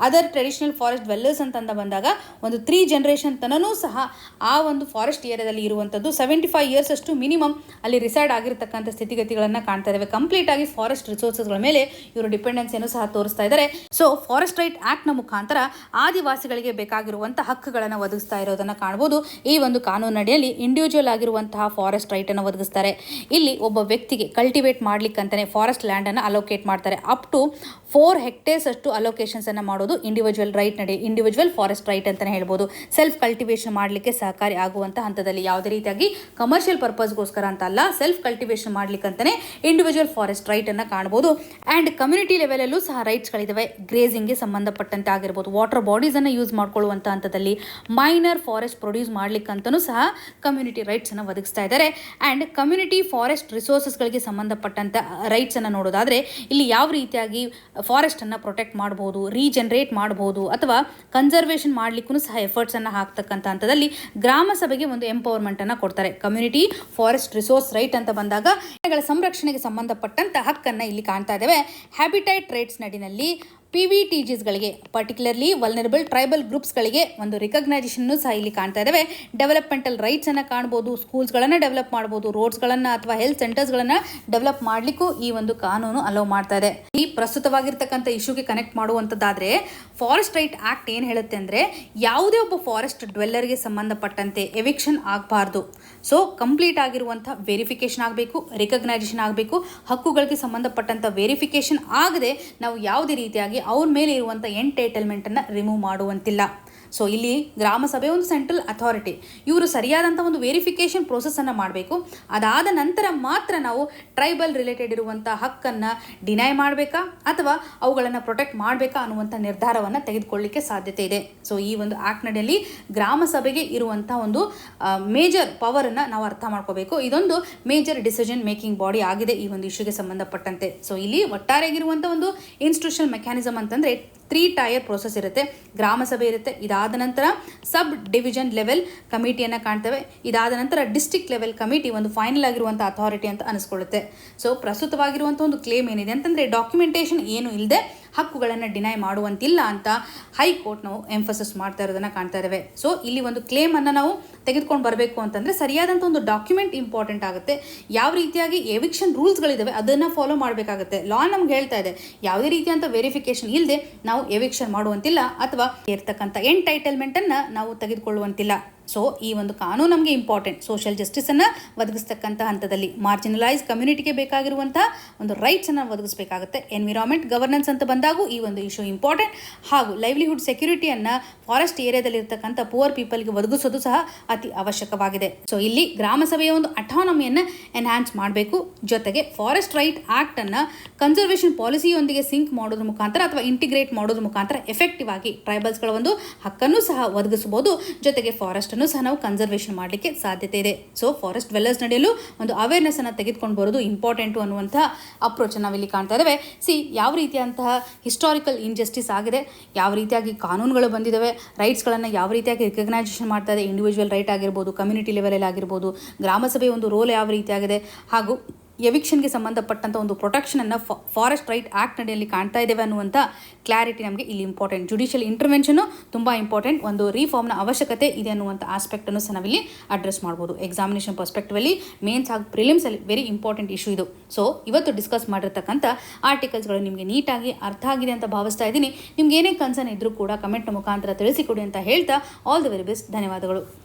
ಅದರ್ ಟ್ರೆಡಿಷನಲ್ ಫಾರೆಸ್ಟ್ ಡ್ವೆಲ್ಲರ್ಸ್ ಅಂತಂದ ಬಂದಾಗ ಒಂದು 3 ಜನರೇಷನ್ ತನೂ ಸಹ ಆ ಒಂದು ಫಾರೆಸ್ಟ್ ಏರಿಯಾದಲ್ಲಿ ಇರುವಂಥದ್ದು 75 ಇಯರ್ಸ್ ಅಷ್ಟು ಮಿನಿಮಮ್ ಅಲ್ಲಿ ರಿಸೈಡ್ ಆಗಿರ್ತಕ್ಕಂಥ ಸ್ಥಿತಿಗತಿಗಳನ್ನು ಕಾಣ್ತಾ ಇದ್ದಾವೆ. ಕಂಪ್ಲೀಟ್ ಆಗಿ ಫಾರೆಸ್ಟ್ ರಿಸೋರ್ಸಸ್ಗಳ ಮೇಲೆ ಇವರು ಡಿಪೆಂಡೆನ್ಸಿಯನ್ನು ಸಹ ತೋರಿಸ್ತಾ ಇದ್ದಾರೆ. ಸೊ ಫಾರೆಸ್ಟ್ ರೈಟ್ ಆಕ್ಟ್ನ ಮುಖಾಂತರ ಆದಿವಾಸಿಗಳಿಗೆ ಬೇಕಾಗಿರುವಂಥ ಹಕ್ಕುಗಳನ್ನು ಒದಗಿಸ್ತಾ ಇರೋದನ್ನು ಕಾಣ್ಬೋದು. ಈ ಒಂದು ಕಾನೂನು ಅಡಿಯಲ್ಲಿ ಇಂಡಿವಿಜುವಲ್ ಆಗಿರುವಂತಹ ಫಾರೆಸ್ಟ್ ರೈಟನ್ನು ಒದಗಿಸ್ತಾರೆ. ಇಲ್ಲಿ ಒಬ್ಬ ವ್ಯಕ್ತಿಗೆ ಕಲ್ಟಿವೇಟ್ ಮಾಡ್ಲಿಕ್ಕಂತಾನೆ ಫಾರೆಸ್ಟ್ ಲ್ಯಾಂಡನ್ನು ಅಲೋಕೇಟ್ ಮಾಡ್ತಾರೆ. ಅಪ್ ಟು 4 ಹೆಕ್ಟೇರ್ಸ್ ಅಷ್ಟು ಅಲೋಕೇಶನ್ಸನ್ನು ಮಾಡೋದು ಇಂಡಿವಿಜುವಲ್ ರೈಟ್ ನಡಿ, ಇಂಡಿವಿಜುವಲ್ ಫಾರೆಸ್ಟ್ ರೈಟ್ ಅಂತಲೇ ಹೇಳ್ಬೋದು. ಸೆಲ್ಫ್ ಕಲ್ಟಿವೇಷನ್ ಮಾಡಲಿಕ್ಕೆ ಸಹಕಾರಿ ಆಗುವಂಥ ಹಂತದಲ್ಲಿ ಯಾವುದೇ ರೀತಿಯಾಗಿ ಕಮರ್ಷಿಯಲ್ ಪರ್ಪಸ್ಗೋಸ್ಕರ ಅಂತ ಅಲ್ಲ, ಸೆಲ್ಫ್ ಕಲ್ಟಿವೇಷನ್ ಮಾಡ್ಲಿಕ್ಕಂತಾನೆ ಇಂಡಿವಿಜುವಲ್ ಫಾರೆಸ್ಟ್ ರೈಟನ್ನು ಕಾಣ್ಬೋದು. ಆ್ಯಂಡ್ ಕಮ್ಯುನಿಟಿ ಲೆವೆಲಲ್ಲೂ ಸಹ ರೈಟ್ಸ್ಗಳಿದ್ದಾವೆ. ಗ್ರೇಜಿಂಗ್ಗೆ ಸಂಬಂಧಪಟ್ಟಂತೆ ಆಗಿರ್ಬೋದು, ವಾಟರ್ ಬಾಡೀಸನ್ನು ಯೂಸ್ ಮಾಡ್ಕೊಳ್ಳುವಂಥ ಹಂತದಲ್ಲಿ ಮೈನರ್ ಫಾರೆಸ್ಟ್ ಪ್ರೊಡ್ಯೂಸ್ ಮಾಡ್ಲಿಕ್ಕಂತನೂ ಸಹ ಕಮ್ಯುನಿಟಿ ರೈಟ್ಸನ್ನು ಒದಗಿಸ್ತಾ ಇದ್ದಾರೆ. ಆ್ಯಂಡ್ ಕಮ್ಯುನಿಟಿ ಫಾರೆಸ್ಟ್ ರಿಸೋರ್ಸಸ್ಗಳಿಗೆ ಸಂಬಂಧಪಟ್ಟಂಥ ರೈಟ್ಸನ್ನು ನೋಡೋದಾದರೆ ಇಲ್ಲಿ ಯಾವ ರೀತಿಯಾಗಿ ಫಾರೆಸ್ಟನ್ನು ಪ್ರೊಟೆಕ್ಟ್ ಮಾಡ್ಬೋದು, ರೀಜನರೇಟ್ ಮಾಡ್ಬೋದು ಅಥವಾ ಕನ್ಸರ್ವೇಷನ್ ಮಾಡಲಿಕ್ಕೂ ಸಹ ಎಫರ್ಟ್ಸನ್ನು ಹಾಕ್ತಕ್ಕಂಥ ಹಂತದಲ್ಲಿ ಗ್ರಾಮ ಸಭೆಗೆ ಒಂದು ಎಂಪವರ್ಮೆಂಟನ್ನು ಕೊಡ್ತಾರೆ. ಕಮ್ಯುನಿಟಿ ಫಾರೆಸ್ಟ್ ರಿಸೋರ್ಸ್ ರೈಟ್ ಅಂತ ಬಂದಾಗ ಸಂರಕ್ಷಣೆಗೆ ಸಂಬಂಧಪಟ್ಟಂಥ ಹಕ್ಕನ್ನು ಇಲ್ಲಿ ಕಾಣ್ತಾ ಇದ್ದೇವೆ. Habitat rights ನಡಿನಲ್ಲಿ PVTGsಗಳಿಗೆ, particularly vulnerable tribal ಗ್ರೂಪ್ಸ್ಗಳಿಗೆ ಒಂದು ರಿಕಗ್ನೈಸೇಷನ್ನು ಸಹ ಇಲ್ಲಿ ಕಾಣ್ತಾ ಇದ್ದಾವೆ. ಡೆವಲಪ್ಮೆಂಟಲ್ ರೈಟ್ಸನ್ನು ಕಾಣ್ಬೋದು, ಸ್ಕೂಲ್ಸ್ಗಳನ್ನು ಡೆವಲಪ್ ಮಾಡ್ಬೋದು, ರೋಡ್ಸ್ಗಳನ್ನು ಅಥವಾ ಹೆಲ್ತ್ ಸೆಂಟರ್ಸ್ಗಳನ್ನು ಡೆವಲಪ್ ಮಾಡಲಿಕ್ಕೂ ಈ ಒಂದು ಕಾನೂನು ಅಲೋ ಮಾಡ್ತಾ ಇದೆ. ಈ ಪ್ರಸ್ತುತವಾಗಿರ್ತಕ್ಕಂಥ ಇಶ್ಯೂಗೆ ಕನೆಕ್ಟ್ ಮಾಡುವಂಥದ್ದಾದರೆ ಫಾರೆಸ್ಟ್ ರೈಟ್ ಆಕ್ಟ್ ಏನು ಹೇಳುತ್ತೆ ಅಂದರೆ, ಯಾವುದೇ ಒಬ್ಬ ಫಾರೆಸ್ಟ್ ಡ್ವೆಲ್ಲರ್ಗೆ ಸಂಬಂಧಪಟ್ಟಂತೆ ಎವಿಕ್ಷನ್ ಆಗಬಾರ್ದು. ಸೊ ಕಂಪ್ಲೀಟ್ ಆಗಿರುವಂಥ ವೆರಿಫಿಕೇಷನ್ ಆಗಬೇಕು, ರಿಕಗ್ನೈಸೇಷನ್ ಆಗಬೇಕು. ಹಕ್ಕುಗಳಿಗೆ ಸಂಬಂಧಪಟ್ಟಂಥ ವೆರಿಫಿಕೇಷನ್ ಆಗದೆ ನಾವು ಯಾವುದೇ ರೀತಿಯಾಗಿ ಅವ್ರ ಮೇಲೆ ಇರುವಂಥ ಎಂಟೈಟಲ್ಮೆಂಟನ್ನು ರಿಮೂವ್ ಮಾಡುವಂತಿಲ್ಲ. ಸೊ ಇಲ್ಲಿ ಗ್ರಾಮ ಸಭೆ ಒಂದು ಸೆಂಟ್ರಲ್ ಅಥಾರಿಟಿ, ಇವರು ಸರಿಯಾದಂಥ ಒಂದು ವೆರಿಫಿಕೇಷನ್ ಪ್ರೋಸೆಸ್ಸನ್ನು ಮಾಡಬೇಕು. ಅದಾದ ನಂತರ ಮಾತ್ರ ನಾವು ಟ್ರೈಬಲ್ ರಿಲೇಟೆಡ್ ಇರುವಂಥ ಹಕ್ಕನ್ನು ಡಿನೈ ಮಾಡಬೇಕಾ ಅಥವಾ ಅವುಗಳನ್ನು ಪ್ರೊಟೆಕ್ಟ್ ಮಾಡಬೇಕಾ ಅನ್ನುವಂಥ ನಿರ್ಧಾರವನ್ನು ತೆಗೆದುಕೊಳ್ಳಲಿಕ್ಕೆ ಸಾಧ್ಯತೆ ಇದೆ. ಸೊ ಈ ಒಂದು ಆ್ಯಕ್ಟ್ ನಡಿಯಲ್ಲಿ ಗ್ರಾಮ ಸಭೆಗೆ ಇರುವಂಥ ಒಂದು ಮೇಜರ್ ಪವರನ್ನು ನಾವು ಅರ್ಥ ಮಾಡ್ಕೋಬೇಕು. ಇದೊಂದು ಮೇಜರ್ ಡಿಸಿಷನ್ ಮೇಕಿಂಗ್ ಬಾಡಿ ಆಗಿದೆ ಈ ಒಂದು ಇಶ್ಯೂಗೆ ಸಂಬಂಧಪಟ್ಟಂತೆ. ಸೊ ಇಲ್ಲಿ ಒಟ್ಟಾರೆಯಾಗಿರುವಂಥ ಒಂದು ಇನ್ಸ್ಟಿಟ್ಯೂಷನಲ್ ಮೆಕ್ಯಾನಿಸಮ್ ಅಂತಂದರೆ 3 ಟೈರ್ ಪ್ರೋಸೆಸ್ ಇರುತ್ತೆ. ಗ್ರಾಮ ಸಭೆ ಇರುತ್ತೆ, ಇದಾದ ನಂತರ ಸಬ್ ಡಿವಿಷನ್ ಲೆವೆಲ್ ಕಮಿಟಿಯನ್ನು ಕಾಣ್ತೇವೆ, ಇದಾದ ನಂತರ ಡಿಸ್ಟ್ರಿಕ್ಟ್ ಲೆವೆಲ್ ಕಮಿಟಿ ಒಂದು ಫೈನಲ್ ಆಗಿರುವಂಥ ಅಥಾರಿಟಿ ಅಂತ ಅನಿಸ್ಕೊಳ್ಳುತ್ತೆ. ಸೊ ಪ್ರಸ್ತುತವಾಗಿರುವಂಥ ಒಂದು ಕ್ಲೇಮ್ ಏನಿದೆ ಅಂತಂದರೆ, ಡಾಕ್ಯುಮೆಂಟೇಷನ್ ಏನು ಇಲ್ಲದೆ ಹಕ್ಕುಗಳನ್ನು ಡಿನೈ ಮಾಡುವಂತಿಲ್ಲ ಅಂತ ಹೈಕೋರ್ಟ್ ನಾವು ಎಂಫಸಿಸ್ ಮಾಡ್ತಾ ಇರೋದನ್ನು ಕಾಣ್ತಾ ಇದ್ದೇವೆ. ಸೊ ಇಲ್ಲಿ ಒಂದು ಕ್ಲೇಮನ್ನು ನಾವು ತೆಗೆದುಕೊಂಡು ಬರಬೇಕು ಅಂತಂದರೆ ಸರಿಯಾದಂಥ ಒಂದು ಡಾಕ್ಯುಮೆಂಟ್ ಇಂಪಾರ್ಟೆಂಟ್ ಆಗುತ್ತೆ. ಯಾವ ರೀತಿಯಾಗಿ ಎವಿಕ್ಷನ್ ರೂಲ್ಸ್ಗಳಿದ್ದಾವೆ ಅದನ್ನು ಫಾಲೋ ಮಾಡಬೇಕಾಗುತ್ತೆ. ಲಾ ನಮ್ಗೆ ಹೇಳ್ತಾ ಇದೆ ಯಾವುದೇ ರೀತಿಯಂಥ ವೆರಿಫಿಕೇಷನ್ ಇಲ್ಲದೆ ನಾವು ಎವಿಕ್ಷನ್ ಮಾಡುವಂತಿಲ್ಲ ಅಥವಾ ಇರ್ತಕ್ಕಂಥ ಎಂಟೈಟಲ್ಮೆಂಟನ್ನು ನಾವು ತೆಗೆದುಕೊಳ್ಳುವಂತಿಲ್ಲ. ಸೊ ಈ ಒಂದು ಕಾನೂನು ನಮಗೆ ಇಂಪಾರ್ಟೆಂಟ್. ಸೋಷಿಯಲ್ ಜಸ್ಟಿಸನ್ನು ಒದಗಿಸ್ತಕ್ಕಂಥ ಹಂತದಲ್ಲಿ ಮಾರ್ಜಿನಲೈಸ್ ಕಮ್ಯುನಿಟಿಗೆ ಬೇಕಾಗಿರುವಂತಹ ಒಂದು ರೈಟ್ಸನ್ನು ಒದಗಿಸಬೇಕಾಗುತ್ತೆ. ಎನ್ವಿರಾನ್ಮೆಂಟ್ ಗವರ್ನೆನ್ಸ್ ಅಂತ ಬಂದಾಗೂ ಈ ಒಂದು ಇಶ್ಯೂ ಇಂಪಾರ್ಟೆಂಟ್. ಹಾಗೂ ಲೈವ್ಲಿಹುಡ್ ಸೆಕ್ಯೂರಿಟಿಯನ್ನು ಫಾರೆಸ್ಟ್ ಏರಿಯಾದಲ್ಲಿ ಇರ್ತಕ್ಕಂಥ ಪುವರ್ ಪೀಪಲ್ಗೆ ಒದಗಿಸೋದು ಸಹ ಅತಿ ಅವಶ್ಯಕವಾಗಿದೆ. ಸೊ ಇಲ್ಲಿ ಗ್ರಾಮ ಸಭೆಯ ಒಂದು ಅಟಾನಮಿಯನ್ನು ಎನ್ಹ್ಯಾನ್ಸ್ ಮಾಡಬೇಕು. ಜೊತೆಗೆ ಫಾರೆಸ್ಟ್ ರೈಟ್ ಆ್ಯಕ್ಟನ್ನು ಕನ್ಸರ್ವೇಷನ್ ಪಾಲಿಸಿಯೊಂದಿಗೆ ಸಿಂಕ್ ಮಾಡೋದ್ರ ಮುಖಾಂತರ ಅಥವಾ ಇಂಟಿಗ್ರೇಟ್ ಮಾಡೋದ್ರ ಮುಖಾಂತರ ಎಫೆಕ್ಟಿವ್ ಆಗಿ ಟ್ರೈಬಲ್ಸ್ಗಳ ಒಂದು ಹಕ್ಕನ್ನು ಸಹ ಒದಗಿಸಬಹುದು. ಜೊತೆಗೆ ಫಾರೆಸ್ಟ್ ಅನ್ನು ಸಹ ನಾವು ಕನ್ಸರ್ವೇಷನ್ ಮಾಡಲಿಕ್ಕೆ ಸಾಧ್ಯತೆ ಇದೆ. ಸೊ ಫಾರೆಸ್ಟ್ ಡ್ವೆಲ್ಲರ್ಸ್ ನಡೆಯಲು ಒಂದು ಅವೇರ್ನೆಸ್ ಅನ್ನು ತೆಗೆದುಕೊಂಡು ಬರೋದು ಇಂಪಾರ್ಟೆಂಟು ಅನ್ನುವಂತಹ ಅಪ್ರೋಚ್ ನಾವಿಲ್ಲಿ ಕಾಣ್ತಾ ಇದ್ದೇವೆ. ಯಾವ ರೀತಿಯಂತಹ ಹಿಸ್ಟಾರಿಕಲ್ ಇನ್ಜಸ್ಟಿಸ್ ಆಗಿದೆ, ಯಾವ ರೀತಿಯಾಗಿ ಕಾನೂನುಗಳು ಬಂದಿದ್ದಾವೆ, ರೈಟ್ಸ್ಗಳನ್ನು ಯಾವ ರೀತಿಯಾಗಿ ರಿಕಗ್ನೈಸೇಷನ್ ಮಾಡ್ತಾ ಇದೆ, ಇಂಡಿವಿಜುವಲ್ ರೈಟ್ ಆಗಿರ್ಬೋದು, ಕಮ್ಯುನಿಟಿ ಲೆವೆಲಲ್ಲಿ ಆಗಿರ್ಬೋದು, ಗ್ರಾಮ ಸಭೆಯ ಒಂದು ರೋಲ್ ಯಾವ ರೀತಿಯಾಗಿದೆ, ಹಾಗೂ ಎವಿಕ್ಷನ್ಗೆ ಸಂಬಂಧಪಟ್ಟಂಥ ಒಂದು ಪ್ರೊಟೆಕ್ಷನನ್ನು ಫಾರೆಸ್ಟ್ ರೈಟ್ ಆ್ಯಕ್ಟ್ ನಡೆಯಲ್ಲಿ ಕಾಣ್ತಾ ಇದ್ದೇವೆ ಅನ್ನುವಂಥ ಕ್ಲಾರಿಟಿ ನಮಗೆ ಇಲ್ಲಿ ಇಂಪಾರ್ಟೆಂಟ್. ಜುಡಿಷಿಯಲ್ ಇಂಟರ್ವೆನ್ಷನು ತುಂಬ ಇಂಪಾರ್ಟೆಂಟ್. ಒಂದು ರೀಫಾರ್ಮ್ನ ಅವಶ್ಯಕತೆ ಇದೆ ಅನ್ನುವಂಥ ಆಸ್ಪೆಕ್ಟನ್ನು ಸಹ ನಾವಿಲ್ಲಿ ಅಡ್ರೆಸ್ ಮಾಡ್ಬೋದು. ಎಕ್ಸಾಮಿನೇಷನ್ ಪರ್ಸ್ಪೆಕ್ಟಿವಲ್ಲಿ ಮೇನ್ಸ್ ಹಾಗೂ ಪ್ರಿಲಿಮ್ಸಲ್ಲಿ ವೆರಿ ಇಂಪಾರ್ಟೆಂಟ್ ಇಶ್ಯೂ ಇದು. ಸೊ ಇವತ್ತು ಡಿಸ್ಕಸ್ ಮಾಡಿರ್ತಕ್ಕಂಥ ಆರ್ಟಿಕಲ್ಸ್ಗಳು ನಿಮಗೆ ನೀಟಾಗಿ ಅರ್ಥ ಆಗಿದೆ ಅಂತ ಭಾವಿಸ್ತಾ ಇದ್ದೀನಿ. ನಿಮ್ಗೆ ಏನೇ ಕನ್ಸರ್ನ್ ಇದ್ದರೂ ಕೂಡ ಕಮೆಂಟ್ನ ಮುಖಾಂತರ ತಿಳಿಸಿಕೊಡಿ ಅಂತ ಹೇಳ್ತಾ ಆಲ್ ದ ವೆರಿ ಬೆಸ್ಟ್. ಧನ್ಯವಾದಗಳು.